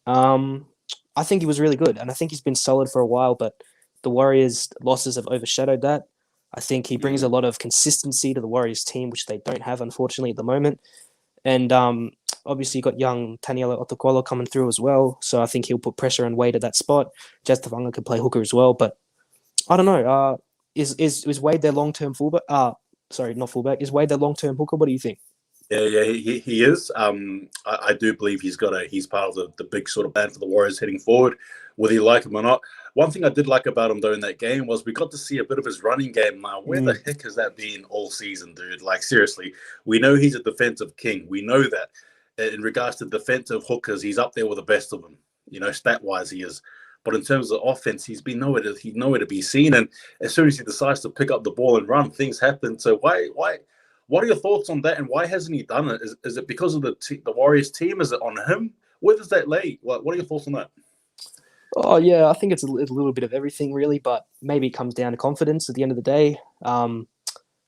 I think he was really good, and I think he's been solid for a while. But the Warriors' losses have overshadowed that. I think he brings a lot of consistency to the Warriors team, which they don't have, unfortunately, at the moment. And obviously, you got young Taniela Otokola coming through as well. So I think he'll put pressure on Wade at that spot. Jazz Tavanga can play hooker as well. But I don't know. Is Wade their long-term fullback? Sorry, not fullback. Is Wade their long-term hooker? What do you think? Yeah, he is. I do believe he's part of the big sort of plan for the Warriors heading forward, whether you like him or not. One thing I did like about him, though, in that game was we got to see a bit of his running game. Now, where the heck has that been all season, dude? Like, seriously, we know he's a defensive king. We know that. In regards to defensive hookers, he's up there with the best of them. Stat-wise, he is. But in terms of offense, he's nowhere to be seen. And as soon as he decides to pick up the ball and run, things happen. So why? What are your thoughts on that, and why hasn't he done it? Is it because of the Warriors team? Is it on him? Where does that lay? What are your thoughts on that? Oh, yeah, I think it's a little bit of everything, really, but maybe it comes down to confidence at the end of the day.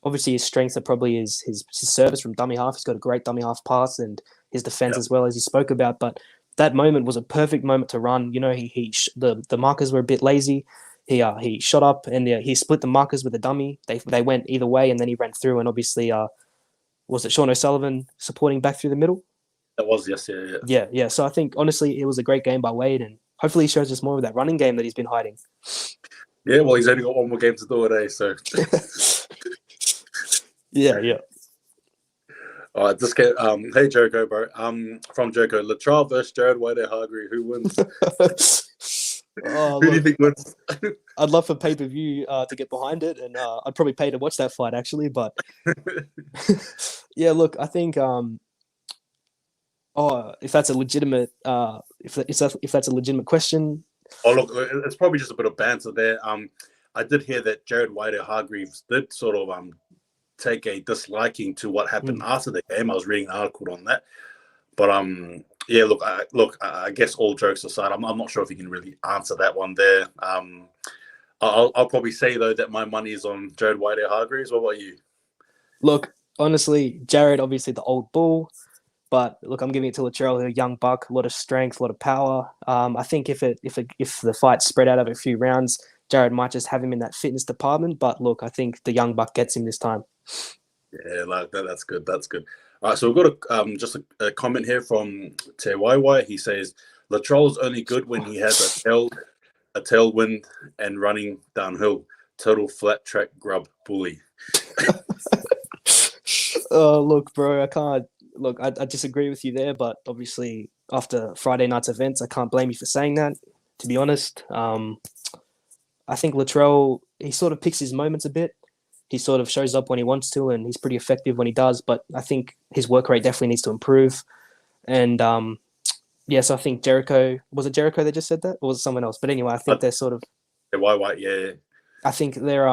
Obviously, his strengths are probably his service from dummy half. He's got a great dummy half pass, and his defense as well, as he spoke about. But that moment was a perfect moment to run. The markers were a bit lazy. He shot up and he split the markers with the dummy. They went either way, and then he ran through. And obviously, was it Sean O'Sullivan supporting back through the middle? That was, yes, yeah. Yeah. So I think honestly, it was a great game by Wade, and hopefully, he shows us more of that running game that he's been hiding. Yeah, well, he's only got one more game to do it, so. Yeah. All right, just get hey Joko, bro. From Joko, Latrell versus Jared White-Hargreaves, who wins? Who do you think wins? I'd love for pay-per-view to get behind it, and I'd probably pay to watch that fight actually. But yeah, look, I think if that's a legitimate if that's a legitimate question, Oh, look, it's probably just a bit of banter there. I did hear that Jared White-Hargreaves did sort of take a disliking to what happened after the game. I was reading an article on that. But yeah, I guess all jokes aside, I'm not sure if you can really answer that one there. I'll probably say though that my money is on Jared White-Hargreaves. What about you? Look, honestly, Jared, obviously the old bull, but look, I'm giving it to Latrell, a young buck, a lot of strength, a lot of power. I think if the fight spread out over a few rounds, Jared might just have him in that fitness department. But look, I think the young buck gets him this time. Yeah, like that's good. That's good. All right, so we've got just a comment here from Te Waiwai. He says Latrell's only good when he has a tailwind and running downhill. Total flat track grub bully. Oh, look, bro, I can't. Look, I disagree with you there, but obviously after Friday night's events, I can't blame you for saying that. To be honest, I think Latrell, he sort of picks his moments a bit. He sort of shows up when he wants to, and he's pretty effective when he does. But I think his work rate definitely needs to improve. And yes, I think Jericho, was it Jericho that just said that, or was it someone else? But anyway, I think they're sort of. Why? Yeah. I think they're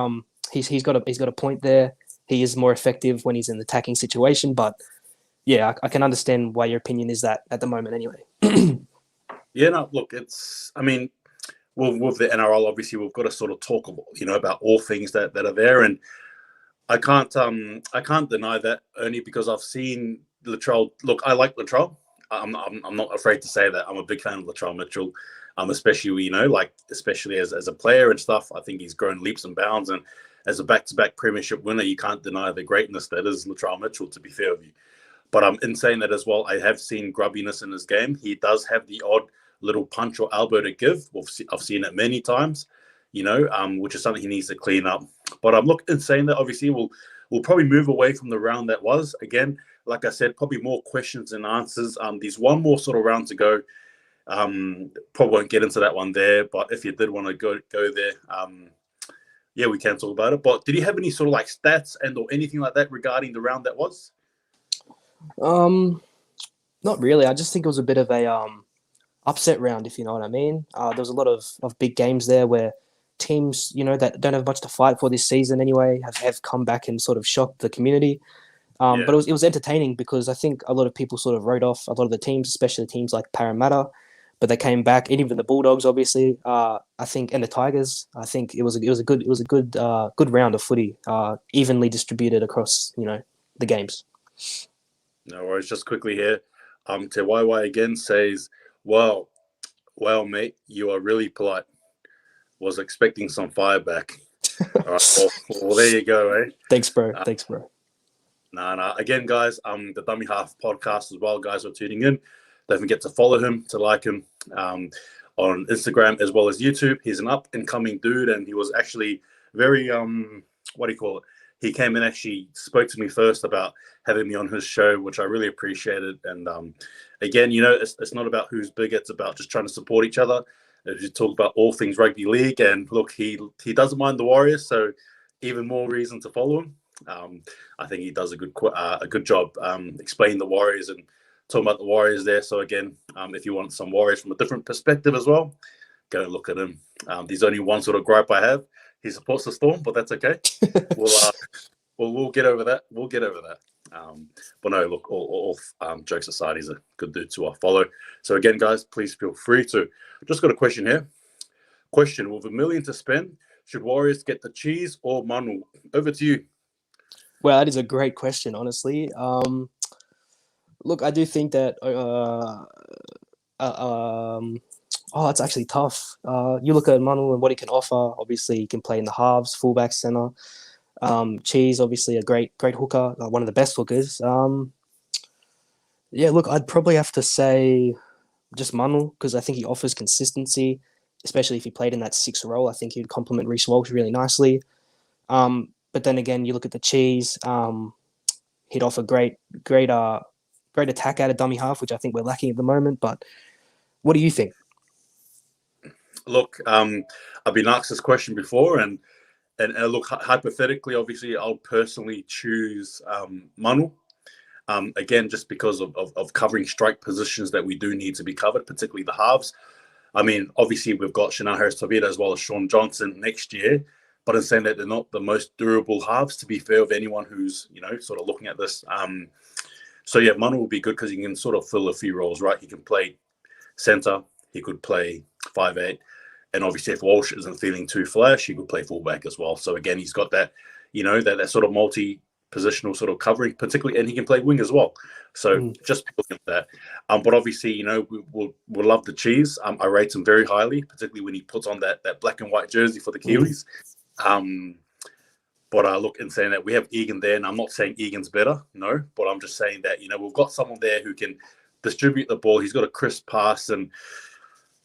he's got a point there. He is more effective when he's in the attacking situation, but yeah, I can understand why your opinion is that at the moment anyway. Yeah, no, look, I mean, with the NRL, obviously, we've got to sort of talk about all things that are there, and I can't deny that only because I've seen Latrell. Look, I like Latrell. I'm not afraid to say that I'm a big fan of Latrell Mitchell. Especially especially as a player and stuff. I think he's grown leaps and bounds, and as a back-to-back premiership winner, you can't deny the greatness that is Latrell Mitchell. To be fair with you, but in saying that as well, I have seen grubbiness in his game. He does have the odd little punch or elbow to give. I've seen it many times, which is something he needs to clean up. But in saying that, obviously, we'll probably move away from the round that was. Again, like I said, probably more questions and answers. There's one more sort of round to go. Probably won't get into that one there, but if you did want to go there, yeah, we can talk about it. But did you have any sort of like stats or anything like that regarding the round that was? Not really. I just think it was a bit of a upset round, if you know what I mean. There was a lot of big games there where teams, that don't have much to fight for this season anyway, have come back and sort of shocked the community. But it was entertaining because I think a lot of people sort of wrote off a lot of the teams, especially teams like Parramatta, but they came back, and even the Bulldogs, obviously. I think, and the Tigers. I think it was a good round of footy, evenly distributed across the games. No worries. Just quickly here, Te Waiwai again says, "Well, mate, you are really polite. Was expecting some fire back." All right. Well, there you go, eh? Thanks, bro. Thanks, bro. No. Again, guys, the Dummy Half podcast as well, guys, are tuning in. Don't forget to follow him, to like him on Instagram as well as YouTube. He's an up-and-coming dude, and he was actually very, what do you call it? He came and actually spoke to me first about having me on his show, which I really appreciated. And again, it's not about who's big. It's about just trying to support each other. As you talk about all things rugby league, and look, he doesn't mind the Warriors, so even more reason to follow him. I think he does a good job explaining the Warriors and talking about the Warriors there. So again, if you want some Warriors from a different perspective as well, go and look at him. There's only one sort of gripe I have. He supports the Storm, but that's okay. We'll get over that. But no, look, all jokes aside, he's a good dude to follow. So again, guys, please feel free to. Just got a question here. Question: with $1 million to spend, should Warriors get the cheese or Manu? Over to you. Well, that is a great question, honestly. Look, I do think that. It's actually tough. You look at Manu and what he can offer. Obviously, he can play in the halves, fullback, center. Cheese, obviously, a great hooker, one of the best hookers. Yeah, look, I'd probably have to say just Manu because I think he offers consistency, especially if he played in that 6 role. I think he'd complement Reece Walsh really nicely. But then again, you look at the Cheese. He'd offer great attack out of dummy half, which I think we're lacking at the moment. But what do you think? Look, I've been asked this question before, and look, hypothetically, obviously, I'll personally choose Manu. Again, just because of covering strike positions that we do need to be covered, particularly the halves. I mean, obviously we've got Shana Harris-Tavita as well as Sean Johnson next year, but in saying that they're not the most durable halves, to be fair, of anyone who's, sort of looking at this. So yeah, Manu will be good because he can sort of fill a few roles, right? He can play center, he could play 5'8", and obviously if Walsh isn't feeling too flash, he could play fullback as well. So again, he's got that, that sort of multi-positional sort of covering, particularly, and he can play wing as well. So just looking at that. But obviously, we'll love the cheese. I rate him very highly, particularly when he puts on that black and white jersey for the Kiwis. But look, in saying that, we have Egan there, and I'm not saying Egan's better, no, but I'm just saying that, we've got someone there who can distribute the ball. He's got a crisp pass, and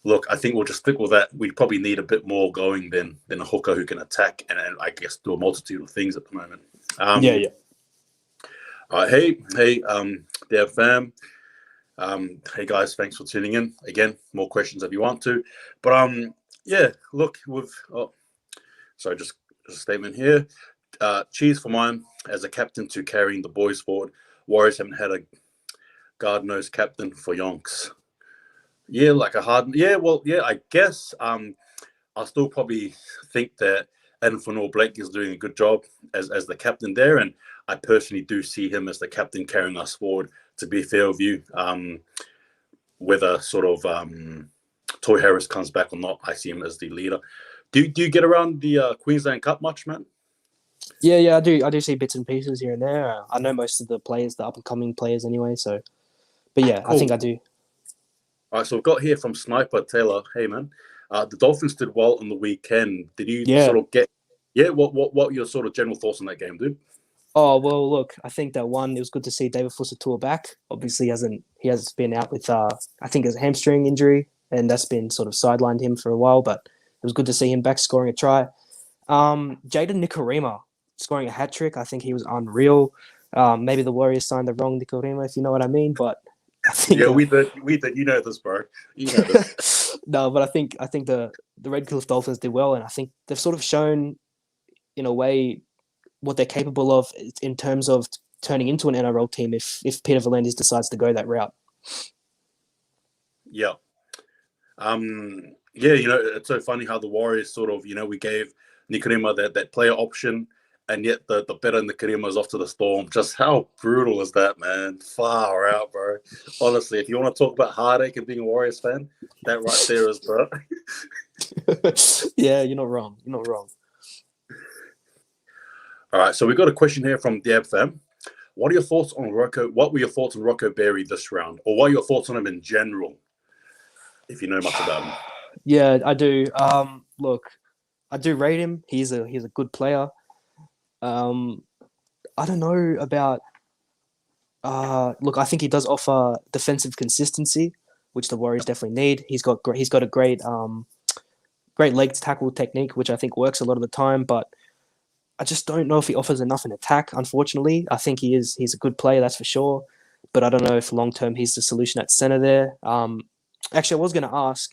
look, I think we'll just stick with that. We probably need a bit more going than a hooker who can attack and I guess do a multitude of things at the moment. Yeah. All right, hey, dear fam. Hey guys, thanks for tuning in. Again, more questions if you want to. But yeah, look, just a statement here. Cheers for mine as a captain to carrying the boys forward. Warriors haven't had a God-nosed captain for yonks. Yeah, I guess I'll still probably think that Anfanor Blake is doing a good job as the captain there, and I personally do see him as the captain carrying us forward. To be fair with you, whether sort of Toy Harris comes back or not, I see him as the leader. Do you get around the Queensland Cup much, man? Yeah, I do see bits and pieces here and there. I know most of the players, the up-and-coming players anyway, so... But yeah, cool. I think I do. All right, so we've got here from Sniper Taylor. Hey, man, the Dolphins did well on the weekend. Did you sort of get... Yeah, what were your sort of general thoughts on that game, dude? Oh, well, look, I think that one, it was good to see David Fusitu'a back. Obviously, he has been out with, I think, a hamstring injury, and that's been sort of sidelined him for a while, but it was good to see him back scoring a try. Jaden Nikorima scoring a hat-trick, I think he was unreal. Maybe the Warriors signed the wrong Nikorima, if you know what I mean, but I think... Yeah, we did. You know this, bro. You know this. No, but I think the Red Cliff Dolphins did well, and I think they've sort of shown, in a way, what they're capable of in terms of turning into an NRL team if Peter V'landys decides to go that route. Yeah. Yeah, it's so funny how the Warriors sort of, we gave Nikorima that player option, and yet the better Nikorima is off to the Storm. Just how brutal is that, man? Far out, bro. Honestly, if you want to talk about heartache and being a Warriors fan, that right there is, bro. Yeah, you're not wrong. All right, so we got a question here from Deb Fam. What were your thoughts on Rocco Berry this round, or what are your thoughts on him in general? If you know much about him. Yeah, I do. Look, I do rate him. He's a good player. I don't know about. Look, I think he does offer defensive consistency, which the Warriors definitely need. He's got a great leg tackle technique, which I think works a lot of the time, but I just don't know if he offers enough in attack, unfortunately. I think he's a good player, that's for sure. But I don't know if long-term he's the solution at centre there. Actually, I was going to ask,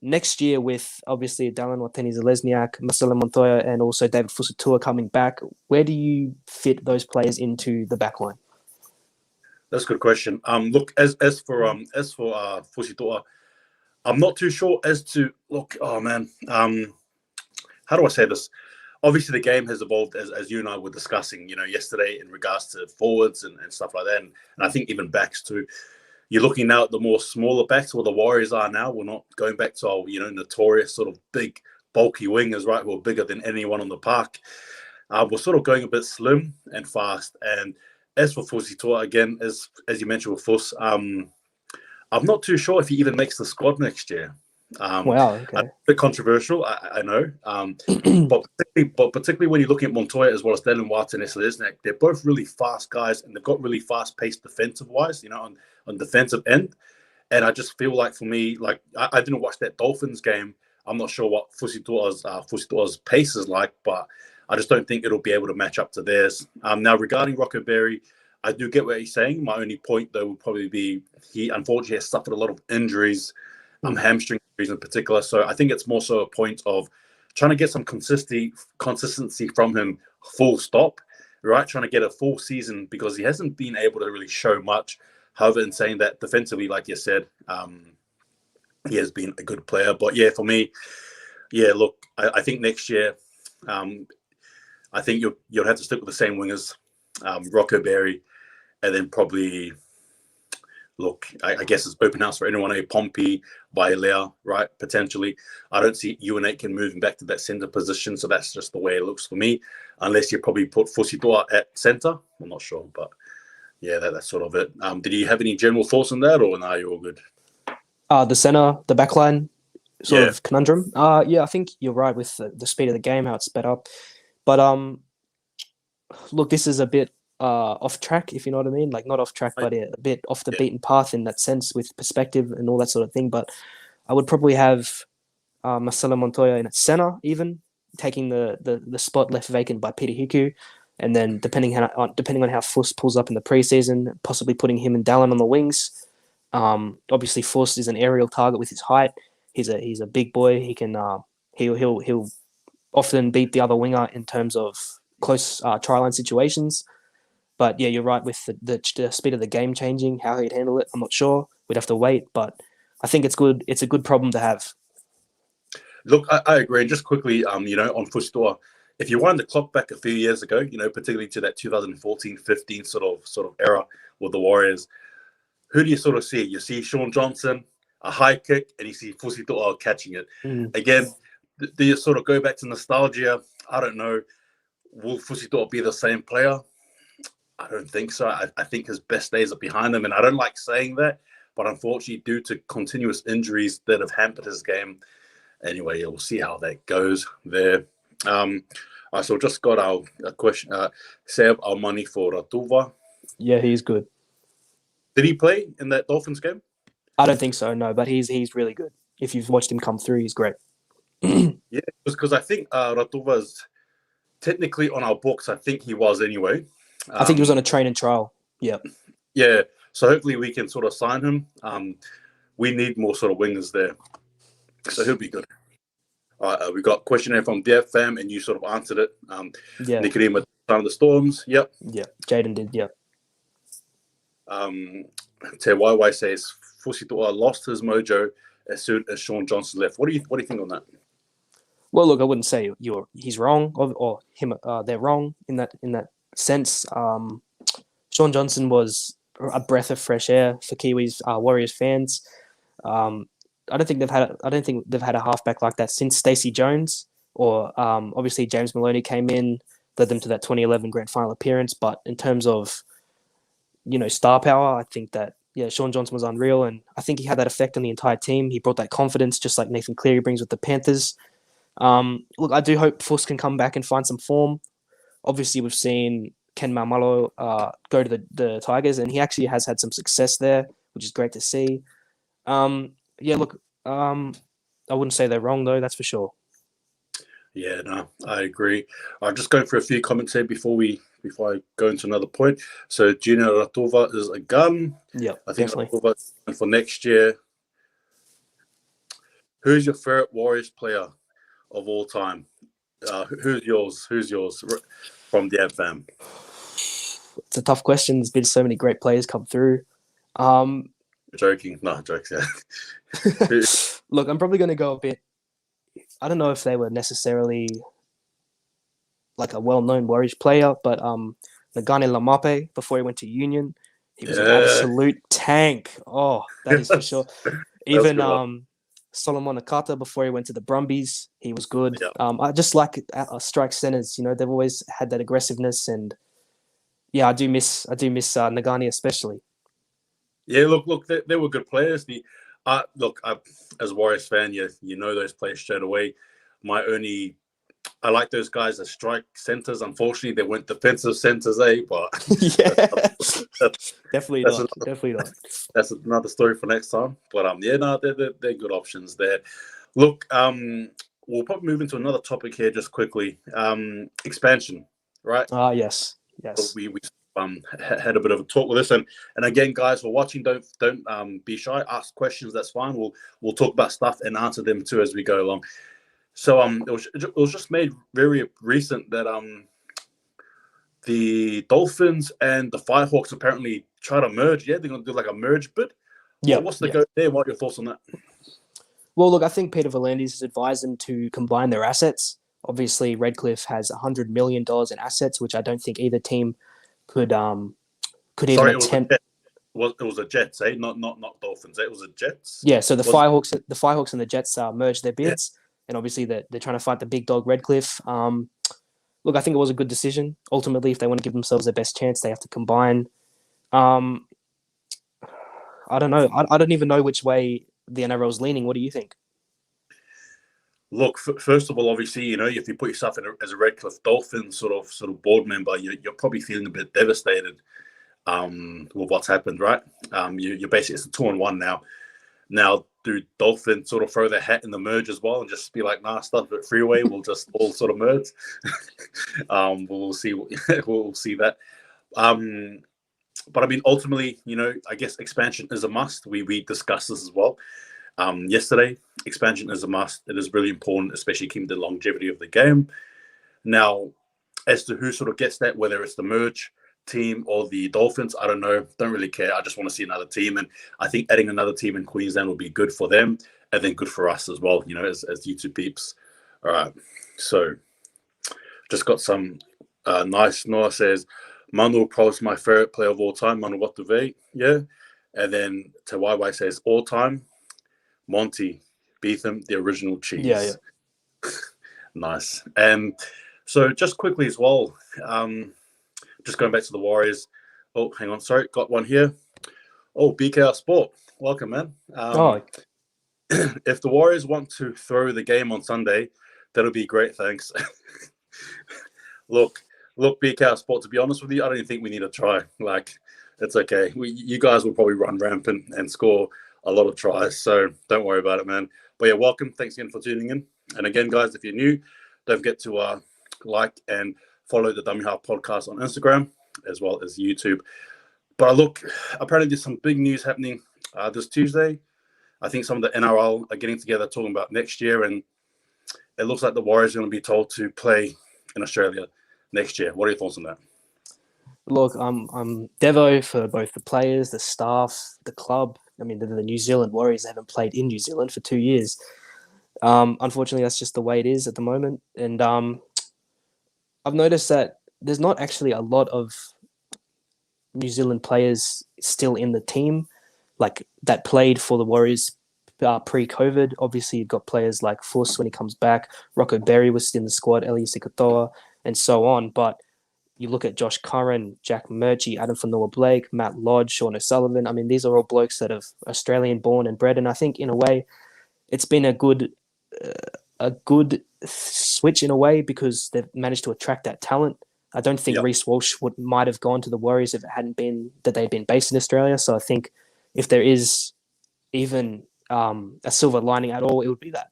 next year with obviously Dallin Watene-Zelezniak, Marcelo Montoya, and also David Fusitu'a coming back, where do you fit those players into the backline? That's a good question. Look, as for Fusitu'a, I'm not too sure as to look. Oh man, how do I say this? Obviously, the game has evolved as you and I were discussing, yesterday in regards to forwards and stuff like that, and I think even backs too. You're looking now at the more smaller backs where the Warriors are now. We're not going back to our, notorious sort of big, bulky wingers, right? Who are bigger than anyone on the park. We're sort of going a bit slim and fast. And as for Fusitu'a, again, as you mentioned with Fus, I'm not too sure if he even makes the squad next year. Wow, okay. A bit controversial, I know. But particularly when you're looking at Montoya as well as Dallin Watene-Zelezniak, they're both really fast guys, and they've got really fast-paced defensive-wise, on defensive end. And I just feel like, for me, I didn't watch that Dolphins game. I'm not sure what Fusitu'a's pace is like, but I just don't think it'll be able to match up to theirs. Now, regarding Rocco Berry, I do get what he's saying. My only point, though, would probably be he unfortunately has suffered a lot of injuries, hamstring injuries in particular. So I think it's more so a point of trying to get some consistency from him, full stop, right? Trying to get a full season because he hasn't been able to really show much. However, in saying that defensively, like you said, he has been a good player. But yeah, for me, yeah, look, I think next year, I think you'll have to stick with the same wingers, Rocco Berry, and then probably, look, I guess it's open house for anyone, Pompey, Bailea, right, potentially. I don't see UNA can move him back to that centre position, so that's just the way it looks for me, unless you probably put Fusitoa at centre. I'm not sure, but yeah, that's sort of it. Did you have any general thoughts on that, or no, you're all good? The center, the backline sort of conundrum. Yeah, I think you're right with the speed of the game, how it's sped up. But look, this is a bit off track, if you know what I mean. Like not off track, but a bit off the beaten path in that sense with perspective and all that sort of thing. But I would probably have Marcelo Montoya in at center, even taking the spot left vacant by Peter Hiku. And then depending on how Fuss pulls up in the preseason, possibly putting him and Dallin on the wings. Obviously, Fuss is an aerial target with his height. He's a big boy. He can he'll often beat the other winger in terms of close try line situations. But yeah, you're right with the speed of the game changing. How he'd handle it, I'm not sure. We'd have to wait. But I think it's good. It's a good problem to have. Look, I agree. And just quickly, on Fusitoa, if you wind the clock back a few years ago, particularly to that 2014-15 sort of era with the Warriors, who do you sort of see? You see Sean Johnson, a high kick, and you see Fusitoa catching it. Again, do you sort of go back to nostalgia? I don't know. Will Fusitoa be the same player? I don't think so. I think his best days are behind him, and I don't like saying that, but unfortunately, due to continuous injuries that have hampered his game, anyway, we'll see how that goes there. So just got a question. Seb Almani for Ratuva. Yeah, he's good. Did he play in that Dolphins game? I don't think so, no, but he's really good. If you've watched him come through, he's great. Yeah, because I think Ratuva's technically on our books. I think he was anyway. I think he was on a train and trial. Yeah. Yeah. So hopefully we can sort of sign him. We need more sort of wingers there. So he'll be good. We got a question here from Dev Fam, and you sort of answered it. Yeah. Nicodemus, Son of the Storms. Yep. Yeah. Jaden did. Yeah. Te Waiwai says Fusitoa lost his mojo as soon as Sean Johnson left. What do you think on that? Well, look, I wouldn't say he's wrong or him. They're wrong in that sense. Sean Johnson was a breath of fresh air for Kiwis Warriors fans. I don't think they've had a halfback like that since Stacey Jones, or obviously James Maloney came in, led them to that 2011 grand final appearance. But in terms of star power, I think that Sean Johnson was unreal, and I think he had that effect on the entire team. He brought that confidence, just like Nathan Cleary brings with the Panthers. Look, I do hope Fuss can come back and find some form. Obviously, we've seen Ken Maumalo go to the Tigers, and he actually has had some success there, which is great to see. Look, I wouldn't say they're wrong, though, that's for sure. Yeah, no, I agree. I'm just going for a few comments here before I go into another point. So, Gina Ratova is a gun. Yeah, I think definitely. Ratova for next year. Who's your favorite Warriors player of all time? Who's yours from the fam? It's a tough question. There's been so many great players come through. Joking. No, jokes. Yeah. Look, I'm probably going to go a bit. I don't know if they were necessarily like a well-known Warriors player, but Nagane Lamape, before he went to Union, he was an absolute tank. Oh, that is for sure. Even Solomon Akata, before he went to the Brumbies, he was good. Yeah. I just like strike centers. They've always had that aggressiveness, and I do miss Nagani especially. Yeah, look, they were good players. As a Warriors fan, you know those players straight away. I like those guys as strike centers. Unfortunately, they weren't defensive centers, But definitely not. That's another story for next time. But they're good options there. Look, we'll probably move into another topic here just quickly. Expansion, right? Yes. So we had a bit of a talk with this, and again, guys, for watching, don't be shy. Ask questions. That's fine. We'll talk about stuff and answer them too as we go along. So it was just made very recent that the Dolphins and the Firehawks apparently try to merge. Yeah, they're gonna do like a merge bid. Yeah. What's the go there? What are your thoughts on that? Well, look, I think Peter V'landys has advised them to combine their assets. Obviously, Redcliffe has $100 million in assets, which I don't think either team could even Sorry, it was a attempt. Jets. It was a Jets, eh? Not Dolphins. It was a Jets. Yeah, so the Was Firehawks and the Jets merged their yeah. bids, and obviously they're trying to fight the big dog Redcliffe. Look, I think it was a good decision. Ultimately, if they want to give themselves their best chance, they have to combine. Um, I don't know. I don't even know which way the NRL is leaning. What do you think? Look, first of all, obviously, you know, if you put yourself in as a Redcliffe Dolphins sort of board member, you're probably feeling a bit devastated with what's happened, right? You're basically it's a 2-1 now. Now, do Dolphins sort of throw their hat in the merge as well and just be like, nah, stuff at freeway, we'll just all sort of merge? We'll see. We'll see that. But I mean, ultimately, you know, I guess expansion is a must. We discussed this as well yesterday. Expansion is a must. It is really important, especially keeping the longevity of the game. Now, as to who sort of gets that, whether it's the merge team or the Dolphins, I don't know. Don't really care. I just want to see another team. And I think adding another team in Queensland will be good for them and then good for us as well, you know, as YouTube peeps. All right. So just got some nice. Noah says, Mundo probably my favorite player of all time. Mundo Watuvei. Yeah. And then Tawaiwai says, all time, Monty, Beetham, the original cheese. Yeah. Nice. And so just quickly as well, just going back to the Warriors. Oh, hang on. Sorry, got one here. Oh, BKR Sport. Welcome, man. If the Warriors want to throw the game on Sunday, that'll be great. Thanks. Look, BKR Sport, to be honest with you, I don't even think we need to try. Like, it's okay. You guys will probably run rampant and score a lot of tries. So don't worry about it, man. But yeah, welcome. Thanks again for tuning in. And again, guys, if you're new, don't forget to like and follow the Dummy Half Podcast on Instagram as well as YouTube. But look, apparently there's some big news happening this Tuesday. I think some of the NRL are getting together talking about next year, and it looks like the Warriors are going to be told to play in Australia next year. What are your thoughts on that? Look, I'm Devo for both the players, the staff, the club. I mean, the New Zealand Warriors haven't played in New Zealand for 2 years. Unfortunately, that's just the way it is at the moment. And I've noticed that there's not actually a lot of New Zealand players still in the team, like that played for the Warriors pre-COVID. Obviously, you've got players like Fuss when he comes back. Rocco Berry was still in the squad, Elias Ikatoa, and so on. But you look at Josh Curran, Jack Murchie, Adam Fanua-Blake, Matt Lodge, Sean O'Sullivan. I mean, these are all blokes that are Australian-born and bred, and I think in a way, it's been a good switch in a way because they've managed to attract that talent. I don't think Reece Walsh might have gone to the Warriors if it hadn't been that they'd been based in Australia. So I think if there is even a silver lining at all, it would be that.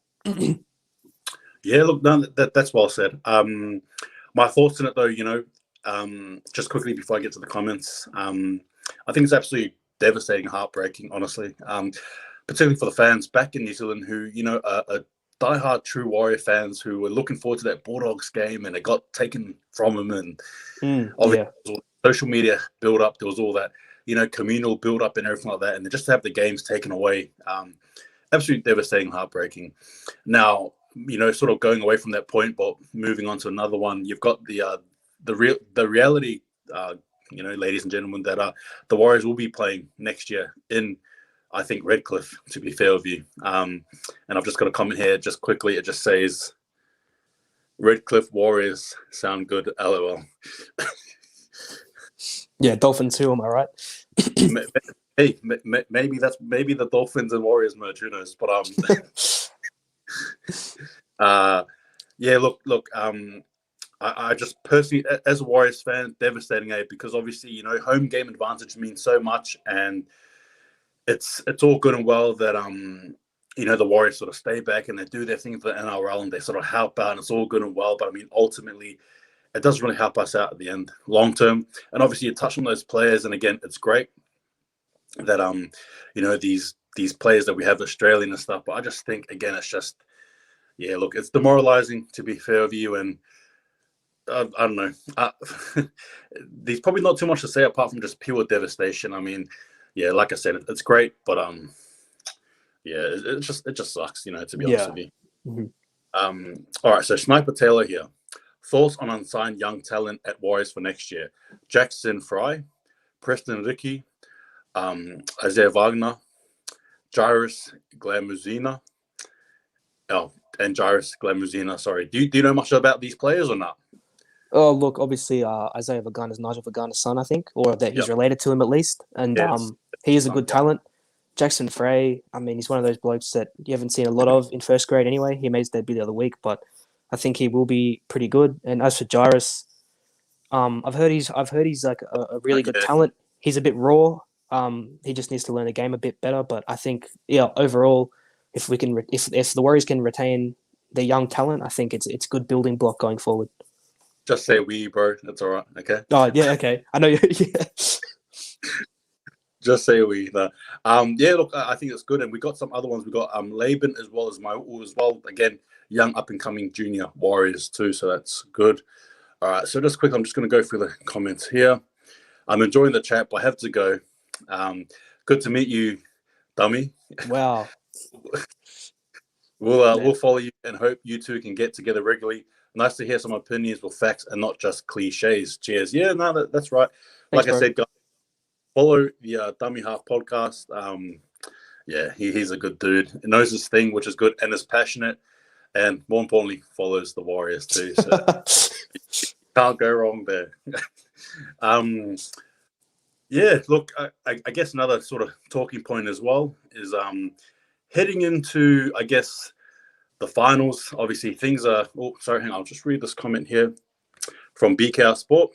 Yeah, look, no, that's well said. My thoughts on it, though, you know, just quickly before I get to the comments, I think it's absolutely devastating, heartbreaking, honestly, particularly for the fans back in New Zealand who, you know, are diehard true Warrior fans who were looking forward to that Bulldogs game and it got taken from them. And social media build up, there was all that, you know, communal build up and everything like that. And just to have the games taken away, absolutely devastating, heartbreaking. Now, you know, sort of going away from that point, but moving on to another one, you've got the reality, you know, ladies and gentlemen, that the Warriors will be playing next year in, I think, Redcliffe, to be fair with you. And I've just got a comment here just quickly. It just says, Redcliffe Warriors sound good, LOL. Yeah, Dolphins too, am I right? Hey, maybe the Dolphins and Warriors merge, who knows? But yeah, look, I just personally, as a Warriors fan, devastating, because obviously, you know, home game advantage means so much, and it's all good and well that you know, the Warriors sort of stay back and they do their thing for the NRL and they sort of help out, and it's all good and well. But I mean, ultimately, it doesn't really help us out at the end, long term. And obviously, you touch on those players, and again, it's great that you know, these players that we have Australian and stuff. But I just think, again, it's just, yeah, look, it's demoralizing, to be fair with you, and I don't know. There's probably not too much to say apart from just pure devastation. I mean, yeah, like I said, it's great, but Yeah, it just sucks, to be honest Yeah. with you. Mm-hmm. All right, so Sniper Taylor here. Thoughts on unsigned young talent at Warriors for next year? Jackson Fry, Preston Ricky, Isaiah Wagner, Jairus Glamuzina. Oh, and Jairus Glamuzina, sorry. Do you know much about these players or not? Oh, look, obviously, Isaiah Vagana's Nigel Vagana's son, I think, or that he's Yep. related to him at least. And Yes. he is a good talent. Jackson Frey, I mean, he's one of those blokes that you haven't seen a lot of in first grade anyway. He made his debut the other week, but I think he will be pretty good. And as for Jairus, I've heard he's like a really good talent. He's a bit raw. He just needs to learn the game a bit better. But I think, overall, if the Warriors can retain their young talent, I think it's a good building block going forward. Just say we, bro. That's all right. Okay. Oh yeah, okay. I know you. Yeah. Just say we. Yeah, look, I think it's good, and we got some other ones. We got Laban as well as again, young up and coming junior Warriors too. So that's good. All right. So just quick, I'm just going to go through the comments here. I'm enjoying the chat, but I have to go. Good to meet you, Dummy. Wow. We'll follow you and hope you two can get together regularly. Nice to hear some opinions with facts and not just cliches. Cheers. Yeah, no, that's right. Thanks, like bro. I said, guys, follow the Dummy Half podcast. Yeah, he's a good dude. He knows his thing, which is good, and is passionate, and more importantly, follows the Warriors too. So can't go wrong there. Yeah, look, I guess another sort of talking point as well is heading into, I guess, the finals. Obviously, things are. Oh, sorry, hang on. I'll just read this comment here from BKR Sport.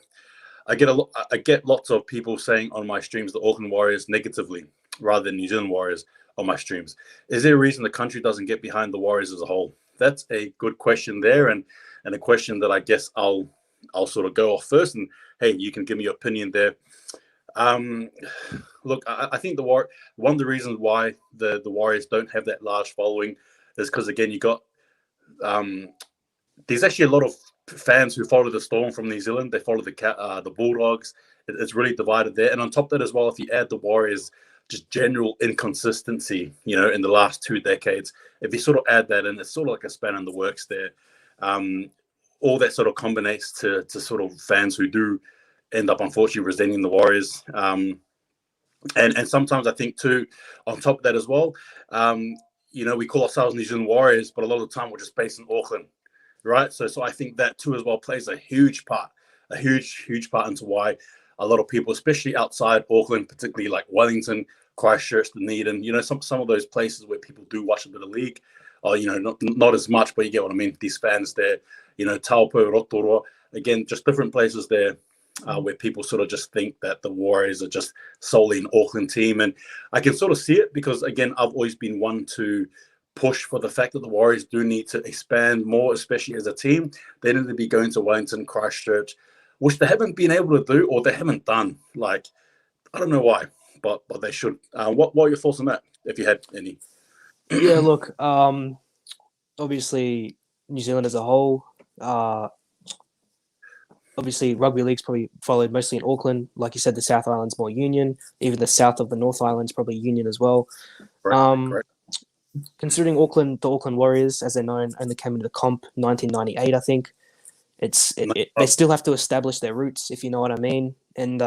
I get lots of people saying on my streams the Auckland Warriors negatively rather than New Zealand Warriors on my streams. Is there a reason the country doesn't get behind the Warriors as a whole? That's a good question there, and a question that I guess I'll sort of go off first. And hey, you can give me your opinion there. Look, I think one of the reasons why the Warriors don't have that large following is because, again, you got there's actually a lot of fans who follow the Storm from New Zealand. They follow the Bulldogs. It's really divided there. And on top of that as well, if you add the Warriors, just general inconsistency, in the last 2 decades, if you sort of add that in, it's sort of like a span in the works there. All that sort of combines to sort of fans who do end up, unfortunately, resenting the Warriors. And sometimes I think, too, on top of that as well, we call ourselves New Zealand Warriors, but a lot of the time we're just based in Auckland, right? So I think that, too, as well, plays a huge part into why a lot of people, especially outside Auckland, particularly like Wellington, Christchurch, Dunedin, some of those places where people do watch a bit of league, or, not as much, but you get what I mean. These fans there, Taupo, Rotorua, again, just different places there. Where people sort of just think that the Warriors are just solely an Auckland team. And I can sort of see it because, again, I've always been one to push for the fact that the Warriors do need to expand more, especially as a team. They need to be going to Wellington, Christchurch, which they haven't been able to do or they haven't done. Like, I don't know why, but they should. What are your thoughts on that, if you had any? Yeah, look, obviously, New Zealand as a whole, obviously, rugby league's probably followed mostly in Auckland. Like you said, the South Island's more union. Even the south of the North Island's probably union as well. Correct. Considering Auckland, the Auckland Warriors, as they're known, only came into the comp 1998, I think. They still have to establish their roots, if you know what I mean. And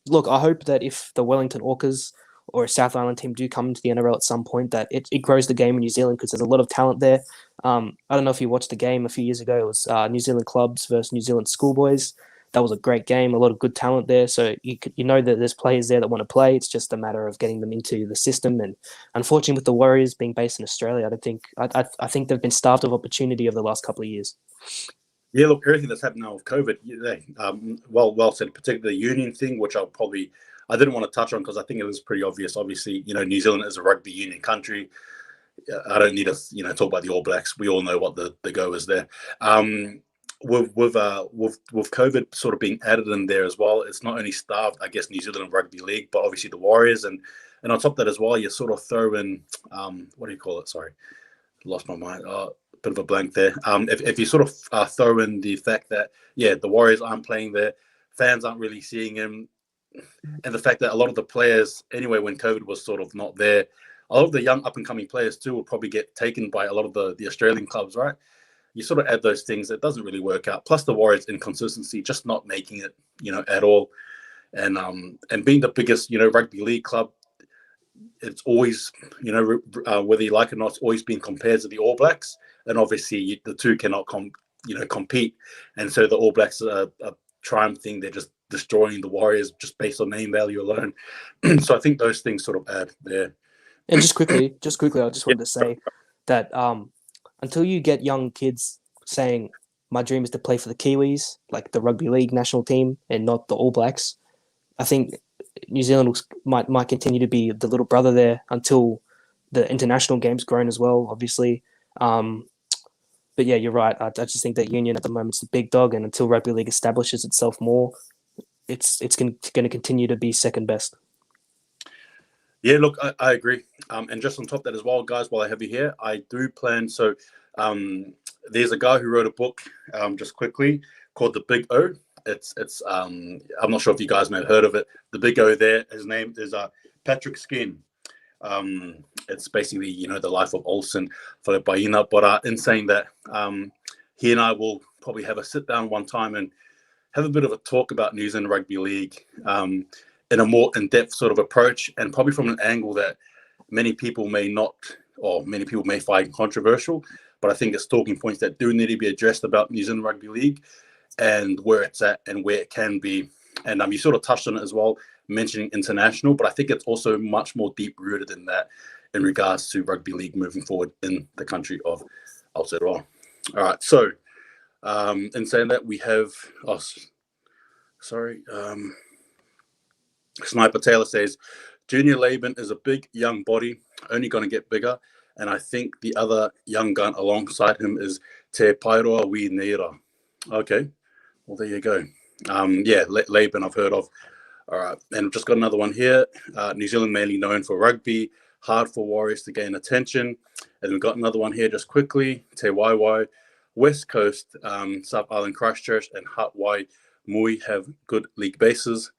look, I hope that if the Wellington Orcas or a South Island team do come into the NRL at some point, that it grows the game in New Zealand because there's a lot of talent there. I don't know if you watched the game a few years ago. It was New Zealand clubs versus New Zealand schoolboys. That was a great game. A lot of good talent there. So you know that there's players there that want to play. It's just a matter of getting them into the system. And unfortunately, with the Warriors being based in Australia, I think they've been starved of opportunity over the last couple of years. Yeah, look, everything that's happened now with COVID, well said, particularly the union thing, which I didn't want to touch on because I think it was pretty obvious. Obviously, New Zealand is a rugby union country. I don't need to, talk about the All Blacks. We all know what the go is there. With COVID sort of being added in there as well, it's not only starved, I guess, New Zealand Rugby League, but obviously the Warriors, and on top of that as well, you sort of throw in, what do you call it? Sorry, lost my mind. Bit of a blank there. If you sort of throw in the fact that the Warriors aren't playing there, fans aren't really seeing him, and the fact that a lot of the players anyway, when COVID was sort of not there, a lot of the young up-and-coming players too will probably get taken by a lot of the Australian clubs, right? You sort of add those things, it doesn't really work out. Plus the Warriors' inconsistency, just not making it, at all. And being the biggest, rugby league club, it's always, whether you like it or not, it's always been compared to the All Blacks. And obviously the two cannot compete. And so the All Blacks are triumphing. They're just destroying the Warriors just based on name value alone. So I think those things sort of add there. And just quickly, I just wanted to say that until you get young kids saying, my dream is to play for the Kiwis, like the rugby league national team, and not the All Blacks, I think New Zealand might continue to be the little brother there until the international game's grown as well, obviously. But yeah, you're right. I just think that Union at the moment is the big dog, and until rugby league establishes itself more, it's going to continue to be second best. Yeah, look, I agree. And just on top of that as well, guys, while I have you here, I do plan. So there's a guy who wrote a book, just quickly, called The Big O. It's I'm not sure if you guys may have heard of it. The Big O there, his name is Patrick Skin. It's basically, the life of Olsen followed by Ina. But in saying that, he and I will probably have a sit down one time and have a bit of a talk about New Zealand Rugby League in a more in-depth sort of approach, and probably from an angle that many people may not, or many people may find controversial. But I think it's talking points that do need to be addressed about New Zealand Rugby League and where it's at and where it can be. And you sort of touched on it as well, mentioning international, but I think it's also much more deep-rooted than that in regards to rugby league moving forward in the country of Aotearoa. All right, so in saying that, we have... Sniper Taylor says, Junior Laban is a big, young body, only going to get bigger, and I think the other young gun alongside him is Te Pairoa Wi Neira. Okay, well, there you go. Laban I've heard of. All right, and I've just got another one here. New Zealand mainly known for rugby, hard for Warriors to gain attention. And we've got another one here just quickly. Te Waiwai, West Coast, South Island Christchurch, and Hawaii Mui have good league bases.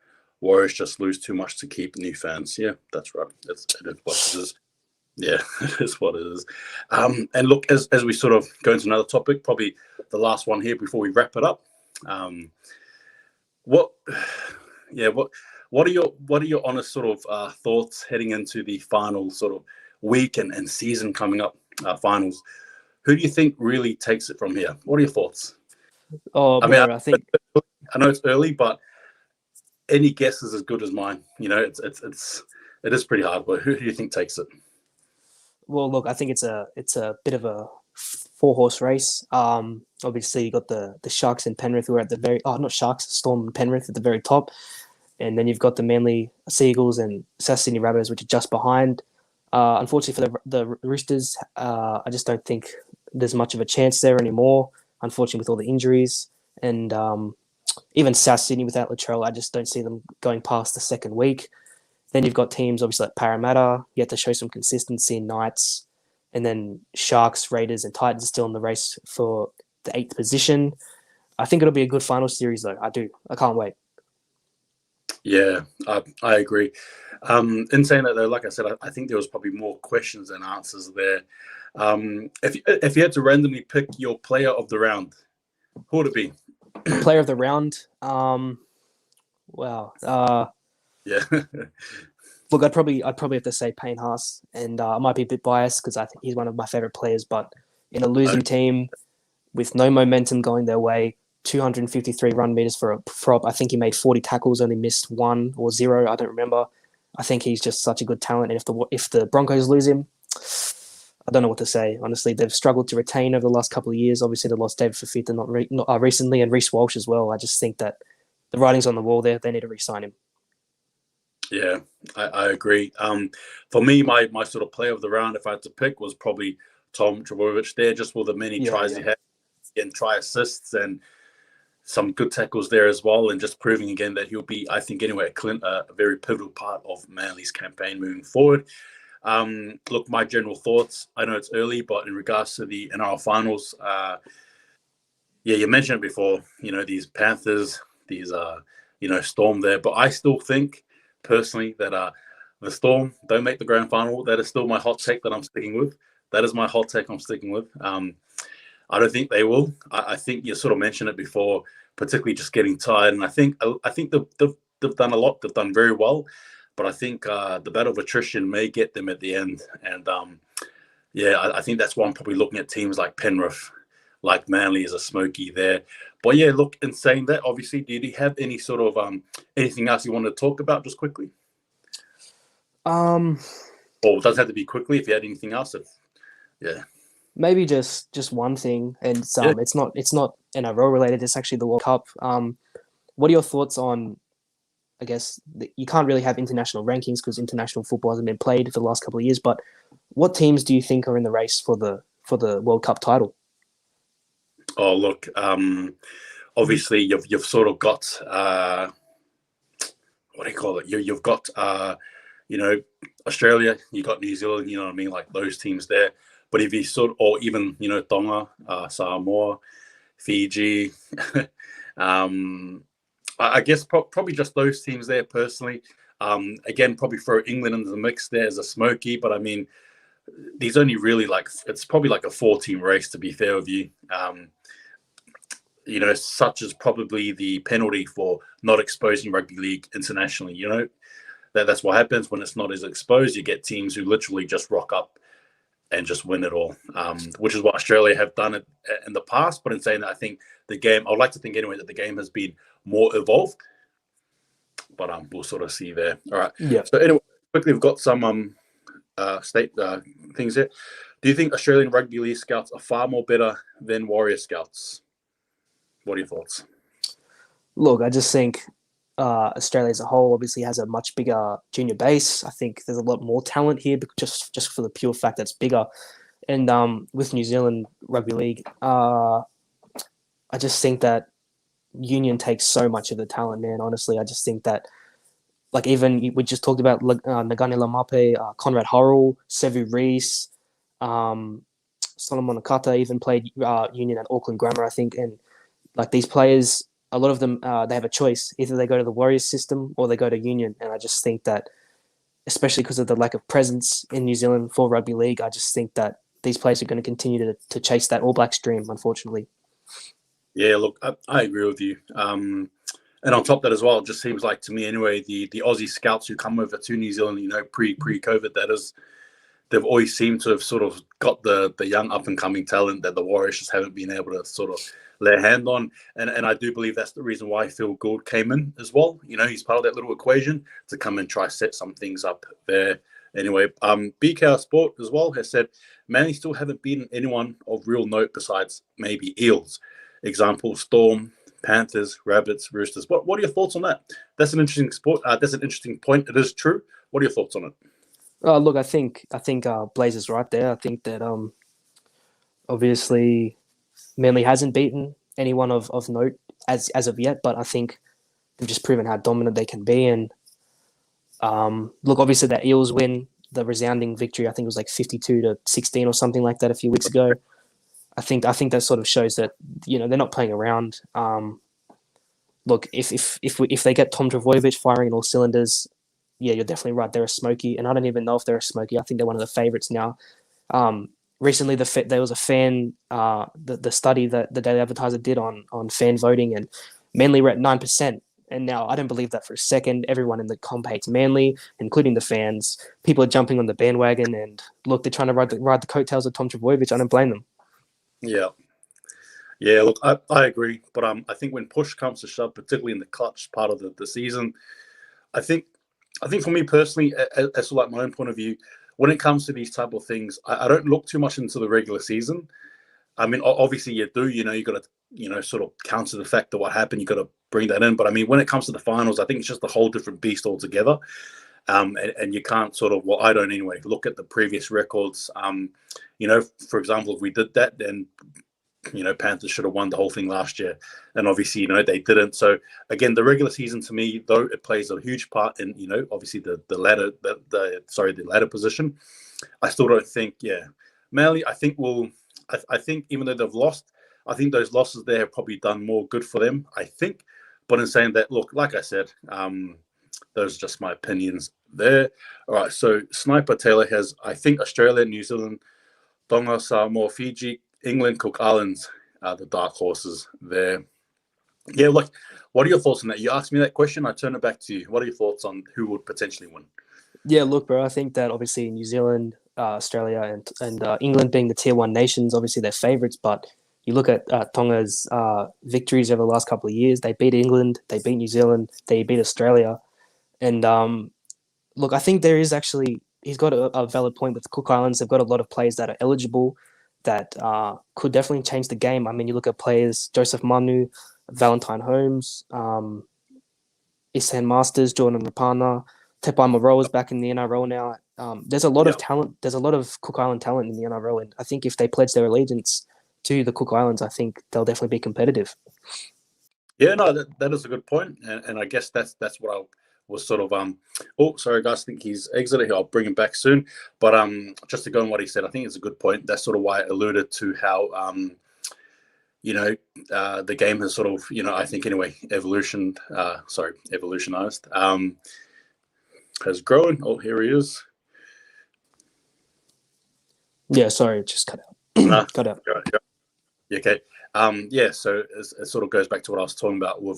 Warriors just lose too much to keep new fans. Yeah, that's right. It is what it is. Yeah, it is what it is. And look, as we sort of go into another topic, probably the last one here before we wrap it up. What are your honest sort of thoughts heading into the final sort of week and season coming up, finals? Who do you think really takes it from here? What are your thoughts? I think I know it's early, but any guess is as good as mine. It is pretty hard, but who do you think takes it? Well, look, I think it's a bit of a 4-horse race. Obviously you got the Sharks and Penrith who are at the very not Sharks, Storm and Penrith at the very top, and then you've got the Manly Seagulls and South Sydney Rabbitohs, which are just behind. Unfortunately for the Roosters, I just don't think there's much of a chance there anymore. Unfortunately, with all the injuries and even South Sydney without Latrell, I just don't see them going past the second week. Then you've got teams obviously like Parramatta. You have to show some consistency in Knights. And then Sharks, Raiders, and Titans are still in the race for the 8th position. I think it'll be a good final series, though. I can't wait. Yeah, I agree. In saying that, though, like I said, I think there was probably more questions than answers there. If you had to randomly pick your player of the round, who would it be? Player of the round? Yeah. Look, I'd probably have to say Payne Haas, and I might be a bit biased because I think he's one of my favorite players. But in a losing team with no momentum going their way, 253 run meters for a prop. I think he made 40 tackles, only missed 1 or 0. I don't remember. I think he's just such a good talent, and if the Broncos lose him, I don't know what to say. Honestly, they've struggled to retain over the last couple of years. Obviously, they lost David Fafita not recently, and Reece Walsh as well. I just think that the writing's on the wall there. They need to re-sign him. Yeah, I agree. For me, my sort of player of the round, if I had to pick, was probably Tom Trbojevic there, just for the many tries he had and try assists and some good tackles there as well, and just proving again that he'll be, I think anyway, a very pivotal part of Manly's campaign moving forward. Look, my general thoughts, I know it's early, but in regards to the NRL finals, you mentioned it before, these Panthers, these, Storm there, but I still think personally that the Storm don't make the grand final. That is still my hot take that I'm sticking with. That is my hot take I'm sticking with. I don't think they will. I think you sort of mentioned it before, particularly just getting tired. And I think they've done a lot. They've done very well. But I think the battle of attrition may get them at the end. And I think that's why I'm probably looking at teams like Penrith, like Manly as a smoky there. But yeah, look, in saying that, obviously, did you have any sort of anything else you wanted to talk about just quickly? Or it doesn't have to be quickly if you had anything else. Maybe just one thing, and it's not NRL related. It's actually the World Cup. What are your thoughts on? I guess you can't really have international rankings because international football hasn't been played for the last couple of years. But what teams do you think are in the race for the World Cup title? Oh, look, obviously you've sort of got what do you call it? You've got Australia, you got New Zealand, you know what I mean, like those teams there. But if you or even Tonga, Samoa, Fiji, I guess probably just those teams there personally. Again, probably throw England into the mix there as a smoky, but I mean, these only really it's probably like a 4-team race, to be fair with you. Such as probably the penalty for not exposing rugby league internationally. That's what happens when it's not as exposed. You get teams who literally just rock up and just win it all, which is what Australia have done it in the past. But in saying that, I think the game, I would like to think anyway, that the game has been more evolved. But we'll sort of see there. All right. Yeah. So anyway, quickly, we've got some state things here. Do you think Australian Rugby League scouts are far more better than Warrior scouts? What are your thoughts? Look, I just think Australia as a whole obviously has a much bigger junior base. I think there's a lot more talent here, just for the pure fact that it's bigger. And with New Zealand Rugby League, I just think that Union takes so much of the talent, man. Honestly, I just think that, like, even we just talked about Nagane Lamape, Conrad Hurrell, Sevu Reece, Solomon Akata even played Union at Auckland Grammar, I think. And like these players, a lot of them, they have a choice. Either they go to the Warriors system or they go to Union. And I just think that, especially because of the lack of presence in New Zealand for rugby league, I just think that these players are going to continue to chase that All Blacks dream, unfortunately. Yeah, look, I agree with you. And on top of that as well, it just seems like to me anyway, the Aussie scouts who come over to New Zealand, pre-COVID, that is, they've always seemed to have sort of got the young up-and-coming talent that the Warriors just haven't been able to sort of lay a hand on. And I do believe that's the reason why Phil Gould came in as well. He's part of that little equation to come and try set some things up there. Anyway, BKR Sport as well has said, Manly still haven't beaten anyone of real note besides maybe Eels. Example, Storm, Panthers, Rabbits, Roosters. What are your thoughts on that? That's an interesting sport. That's an interesting point. It is true. What are your thoughts on it? Look, I think Blazer's right there. I think that obviously Manly hasn't beaten anyone of note as of yet, but I think they've just proven how dominant they can be. And look, obviously that Eels win, the resounding victory, I think it was like 52-16 or something like that a few weeks ago. I think that sort of shows that they're not playing around. Look, if they get Tom Trbojevic firing in all cylinders, yeah, you're definitely right. They're a smoky, and I don't even know if they're a smoky. I think they're one of the favorites now. Recently, there was a fan the study that the Daily Advertiser did on fan voting, and Manly were at 9%. And now I don't believe that for a second. Everyone in the comp hates Manly, including the fans. People are jumping on the bandwagon, and look, they're trying to ride the coattails of Tom Trbojevic. I don't blame them. Yeah. Look, I agree, but I think when push comes to shove, particularly in the clutch part of the season, I think for me personally, as like my own point of view, when it comes to these type of things, I don't look too much into the regular season. I mean, obviously you do, you got to, sort of counter the fact that what happened, you got to bring that in. But I mean, when it comes to the finals, I think it's just a whole different beast altogether. And you can't sort of, well, I don't anyway, look at the previous records. For example, if we did that, then, Panthers should have won the whole thing last year. And obviously, they didn't. So again, the regular season to me, though, it plays a huge part in, obviously the ladder position. I still don't think, Manly, I think even though they've lost, I think those losses there have probably done more good for them, I think. But in saying that, look, like I said, those are just my opinions there. All right, so Sniper Taylor has, I think, Australia, New Zealand, Tonga, Samoa, Fiji, England, Cook Islands are the dark horses there. Yeah, look, what are your thoughts on that? You asked me that question, I turn it back to you. What are your thoughts on who would potentially win? Yeah, look, bro, I think that obviously New Zealand, Australia, and England being the tier one nations, obviously they're favourites. But you look at Tonga's victories over the last couple of years. They beat England, they beat New Zealand, they beat Australia. And look, I think there is actually, he's got a valid point with the Cook Islands. They've got a lot of players that are eligible that could definitely change the game. I mean, you look at players, Joseph Manu, Valentine Holmes, Isan Masters, Jordan Rapana, Tepai Moreau is back in the NRL now. There's a lot of talent. There's a lot of Cook Island talent in the NRL, and I think if they pledge their allegiance to the Cook Islands, I think they'll definitely be competitive. Yeah, no, that is a good point, and I guess that's what I was sort of Oh, sorry guys, I think he's exited here. I'll bring him back soon. But just to go on what he said, I think it's a good point. That's sort of why I alluded to how the game has sort of, I think anyway, evolutionized. Has grown. Oh, here he is. Yeah, sorry, it just cut out. Nah, cut out. Yeah, okay. So it sort of goes back to what I was talking about with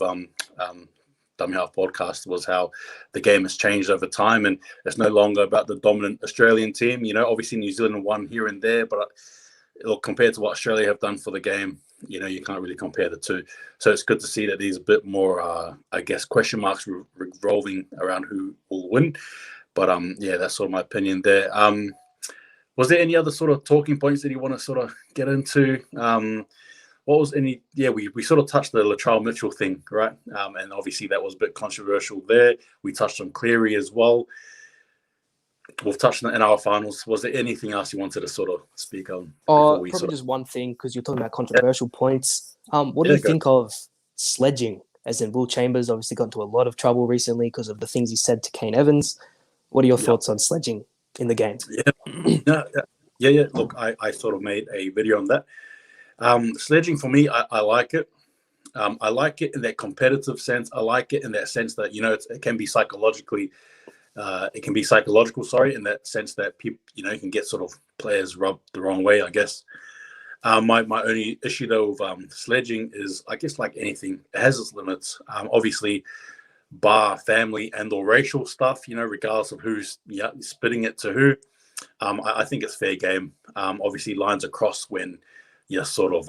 DummyHalfPodcast, was how the game has changed over time, and it's no longer about the dominant Australian team. Obviously New Zealand won here and there, but compared to what Australia have done for the game, you can't really compare the two. So it's good to see that there's a bit more, I guess, question marks revolving around who will win. But that's sort of my opinion there. Was there any other sort of talking points that you want to sort of get into? What was any? Yeah, we sort of touched the Latrell Mitchell thing, right? And obviously that was a bit controversial there. We touched on Cleary as well. We've touched on the NRL finals. Was there anything else you wanted to sort of speak on? Probably just one thing, because you're talking about controversial points. What do you think of sledging? As in, Will Chambers obviously got into a lot of trouble recently because of the things he said to Kane Evans. What are your thoughts on sledging in the game? Yeah. Look, I sort of made a video on that. Sledging for me, I like it. I like it in that competitive sense. I like it in that sense that, it can be psychologically. It can be psychological, in that sense that people, you can get sort of players rubbed the wrong way, I guess. My only issue though with sledging is, I guess, like anything, it has its limits. Obviously, bar family and or racial stuff, regardless of who's spitting it to who. I think it's fair game. Obviously, lines across when you sort of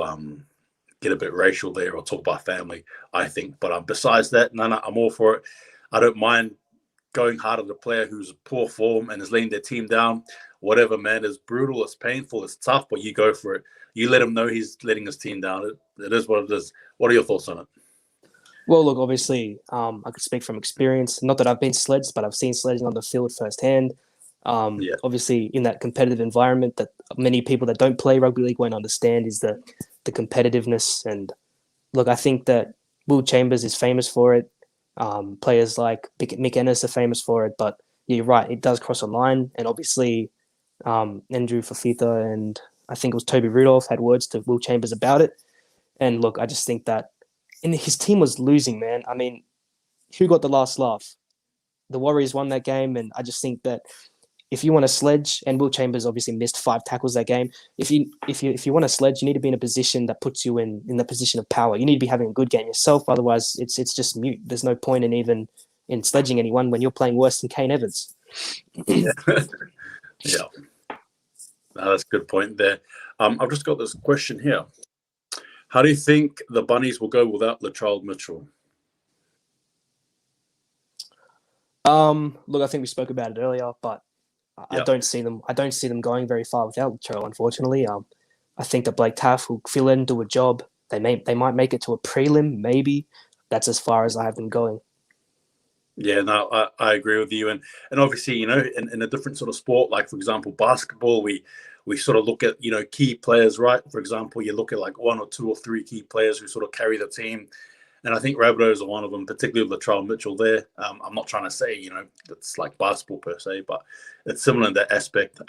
get a bit racial there or talk about family, I think. But besides that, no, I'm all for it. I don't mind going hard at a player who's poor form and is letting their team down. Whatever, man, it's brutal, it's painful, it's tough, but you go for it. You let him know he's letting his team down. It is what it is. What are your thoughts on it? Well, look, obviously, I could speak from experience. Not that I've been sledged, but I've seen sledging on the field firsthand. Obviously, in that competitive environment that many people that don't play rugby league won't understand is the competitiveness. And look, I think that Will Chambers is famous for it. Players like Mick Ennis are famous for it. But you're right, it does cross a line. And obviously, Andrew Fafita and I think it was Toby Rudolph had words to Will Chambers about it. And look, I just think that his team was losing, man. I mean, who got the last laugh? The Warriors won that game, and I just think that if you want to sledge, and Will Chambers obviously missed 5 tackles that game. If you want to sledge, you need to be in a position that puts you in the position of power. You need to be having a good game yourself. Otherwise, it's just mute. There's no point in sledging anyone when you're playing worse than Kane Evans. Yeah. No, that's a good point there. I've just got this question here. How do you think the Bunnies will go without Latrell Mitchell? Look, I think we spoke about it earlier, but I don't see them going very far without Latrell, unfortunately. I think that Blake Taff will fill in, do a job. They might make it to a prelim, maybe. That's as far as I have them going. Yeah, no, I agree with you. And obviously, in a different sort of sport, like, for example, basketball, we sort of look at, key players, right? For example, you look at like 1 or 2 or 3 key players who sort of carry the team. And I think Rabbitohs are one of them, particularly with Latrell Mitchell there. I'm not trying to say, it's like basketball per se, but it's similar in that aspect.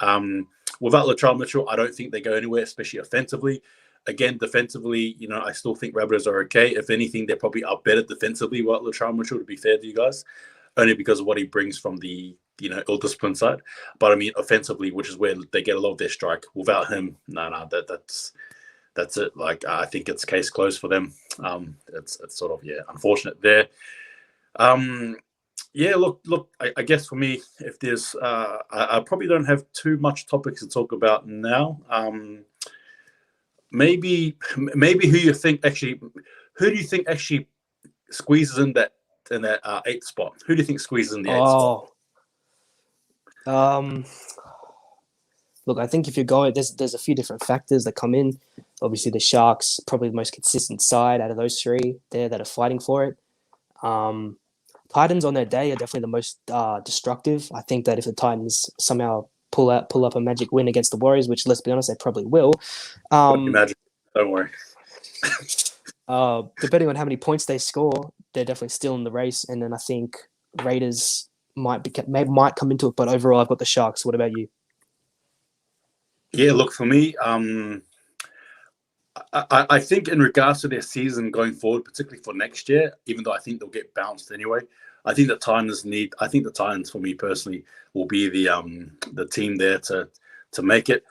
Without Latrell Mitchell, I don't think they go anywhere, especially offensively. Again, defensively, I still think Rabbitohs are okay. If anything, they probably are better defensively without Latrell Mitchell, to be fair to you guys. only because of what he brings from the ill-disciplined side. But I mean, offensively, which is where they get a lot of their strike. Without him, that's it. Like, I think it's case closed for them. It's sort of unfortunate there. Look. I guess for me, if there's, I probably don't have too much topics to talk about now. Maybe who do you think actually squeezes in that eighth spot? Who do you think squeezes in the eighth spot? Look, I think if you're going, there's a few different factors that come in. Obviously, the Sharks, probably the most consistent side out of those three there that are fighting for it. Titans on their day are definitely the most destructive. I think that if the Titans somehow pull up a magic win against the Warriors, which, let's be honest, they probably will. Magic, don't worry. Depending on how many points they score, they're definitely still in the race. And then I think Raiders might come into it. But overall, I've got the Sharks. What about you? Yeah, look, for me, I think in regards to their season going forward, particularly for next year, even though I think they'll get bounced anyway, I think the Titans for me personally will be the team there to make it.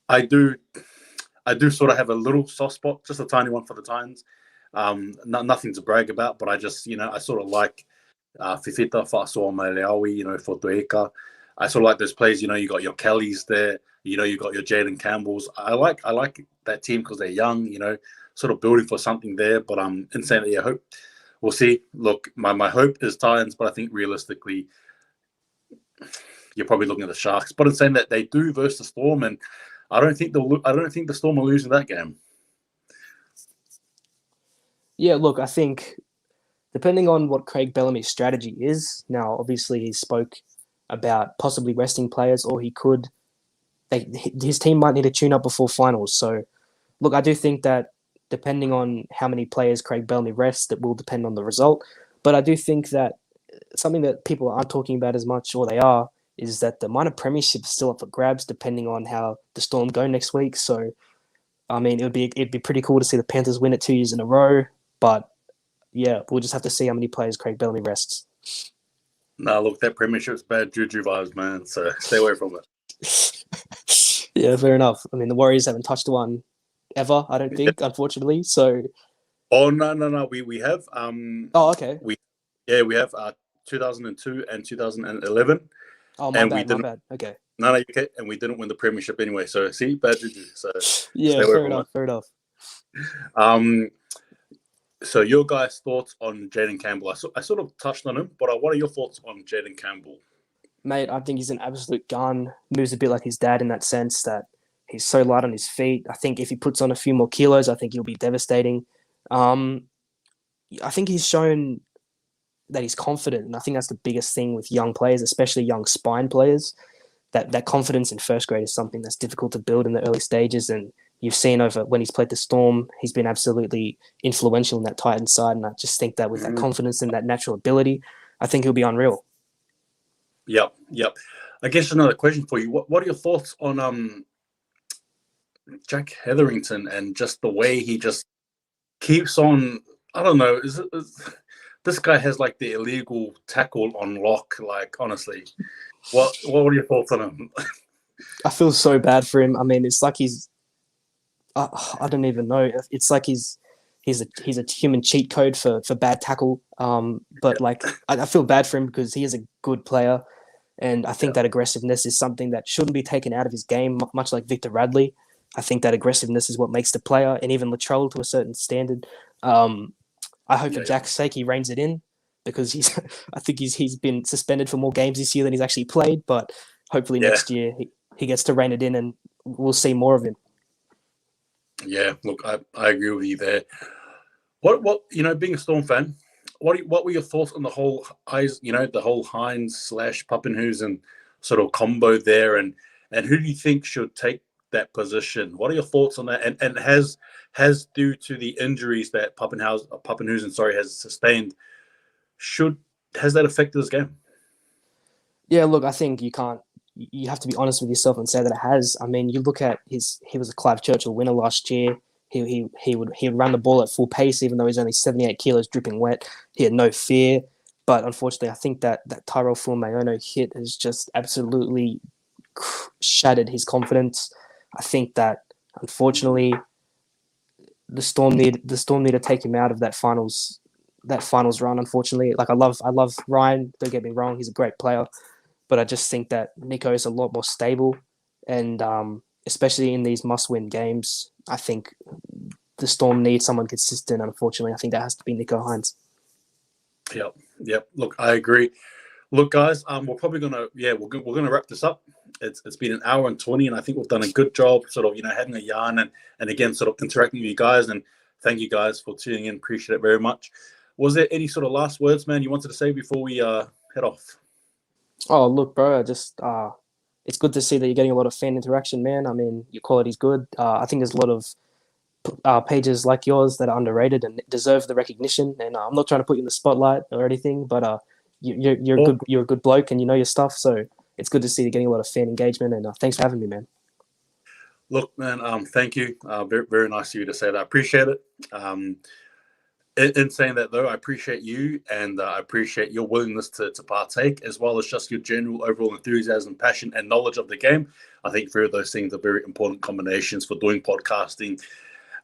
I do sort of have a little soft spot, just a tiny one for the Titans. Nothing to brag about, but I just, I sort of like Fifita, Fa'asua Maleaui, for Tueka. I sort of like those players, you got your Kellys there, you got your Jaden Campbells. I like that team because they're young, sort of building for something there. But in saying that, I hope we'll see. Look, my hope is Titans, but I think realistically, you're probably looking at the Sharks. But in saying that, they do versus the Storm, and I don't think the Storm will lose in that game. Yeah, look, I think depending on what Craig Bellamy's strategy is, now obviously he spoke about possibly resting players, or his team might need to tune up before finals. So, look, I do think that depending on how many players Craig Bellamy rests, that will depend on the result. But I do think that something that people aren't talking about as much, or they are, is that the minor premiership is still up for grabs depending on how the Storm go next week. So, I mean, it'd be pretty cool to see the Panthers win it 2 years in a row. But yeah, we'll just have to see how many players Craig Bellamy rests. No, look, that premiership's bad juju vibes, man. So stay away from it. Yeah, fair enough. I mean, the Warriors haven't touched one ever, I don't think, unfortunately. So. Oh no, we have. Oh, okay. We have 2002 and 2011. Oh, my bad. Okay. No, okay, and we didn't win the premiership anyway. So see, bad juju. So yeah, fair enough. So your guys' thoughts on Jaden Campbell? I sort of touched on him, but what are your thoughts on Jaden Campbell? Mate, I think he's an absolute gun. Moves a bit like his dad in that sense that he's so light on his feet. I think if he puts on a few more kilos, I think he'll be devastating. I think he's shown that he's confident, and I think that's the biggest thing with young players, especially young spine players. That confidence in first grade is something that's difficult to build in the early stages, and you've seen over when he's played the Storm, he's been absolutely influential in that Titans side, and I just think that with that confidence and that natural ability, I think he'll be unreal. Yep. I guess another question for you. What are your thoughts on Jack Hetherington and just the way he just keeps on? I don't know. This guy has like the illegal tackle on lock. Like, honestly, what are your thoughts on him? I feel so bad for him. I mean, it's like he's. I don't even know. It's like he's a human cheat code for bad tackle. But like I feel bad for him because he is a good player, and I think that aggressiveness is something that shouldn't be taken out of his game. Much like Victor Radley, I think that aggressiveness is what makes the player, and even Latrell to a certain standard. I hope for Jack's sake he reins it in because I think he's been suspended for more games this year than he's actually played. But hopefully next year he gets to rein it in, and we'll see more of him. Yeah, look, I agree with you there. What being a Storm fan, what were your thoughts on the whole the whole Hines/Pappenhuisen sort of combo there, and who do you think should take that position? What are your thoughts on that? And has due to the injuries that Pappenhuisen has sustained, has that affected his game? Yeah, look, I think you have to be honest with yourself and say that it has. I mean, you look at he was a Clive Churchill winner last year. He would run the ball at full pace, even though he's only 78 kilos dripping wet. He had no fear. But unfortunately, I think that Tyrell Fuimaono hit has just absolutely shattered his confidence. I think that unfortunately, the Storm need to take him out of that finals run. Unfortunately, like I love Ryan. Don't get me wrong, he's a great player, but I just think that Nico is a lot more stable, and especially in these must-win games, I think the Storm need someone consistent. Unfortunately, I think that has to be Nico Hines. Yep. Look, I agree. Look, guys, we're probably we're gonna wrap this up. It's been an hour and 20, and I think we've done a good job, sort of, having a yarn and again, sort of interacting with you guys. And thank you guys for tuning in. Appreciate it very much. Was there any sort of last words, man, you wanted to say before we head off? Oh, look, bro, just it's good to see that you're getting a lot of fan interaction, man. I mean, your quality's good. I think there's a lot of pages like yours that are underrated and deserve the recognition. And I'm not trying to put you in the spotlight or anything, but you're a good bloke and you know your stuff. So it's good to see you getting a lot of fan engagement. And thanks for having me, man. Look, man, thank you. Very, very nice of you to say that. I appreciate it. In saying that, though, I appreciate you, and I appreciate your willingness to partake, as well as just your general overall enthusiasm, passion, and knowledge of the game. I think three of those things are very important combinations for doing podcasting,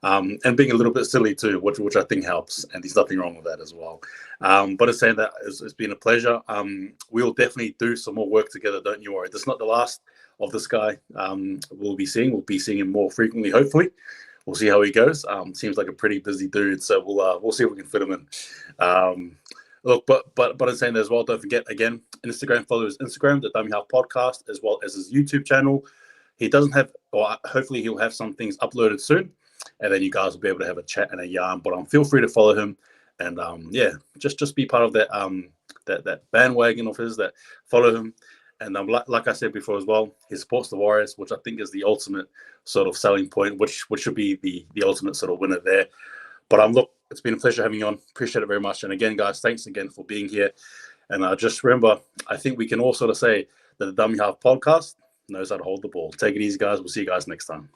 and being a little bit silly too, which I think helps. And there's nothing wrong with that as well. But in saying that, it's been a pleasure. We'll definitely do some more work together. Don't you worry. This is not the last of this guy. We'll be seeing him more frequently, hopefully. We'll see how he goes. Seems like a pretty busy dude, so we'll see if we can fit him in. Look, but in saying that as well, don't forget, again, Instagram, follow his Instagram, the DummyHalfPodcast, as well as his YouTube channel. He doesn't have, or hopefully he'll have some things uploaded soon, and then you guys will be able to have a chat and a yarn. But feel free to follow him, and just be part of that that bandwagon of his that follow him. And like I said before as well, he supports the Warriors, which I think is the ultimate sort of selling point, which should be the ultimate sort of winner there. But look, it's been a pleasure having you on. Appreciate it very much. And again, guys, thanks again for being here. And just remember, I think we can all sort of say that the Dummy Half Podcast knows how to hold the ball. Take it easy, guys. We'll see you guys next time.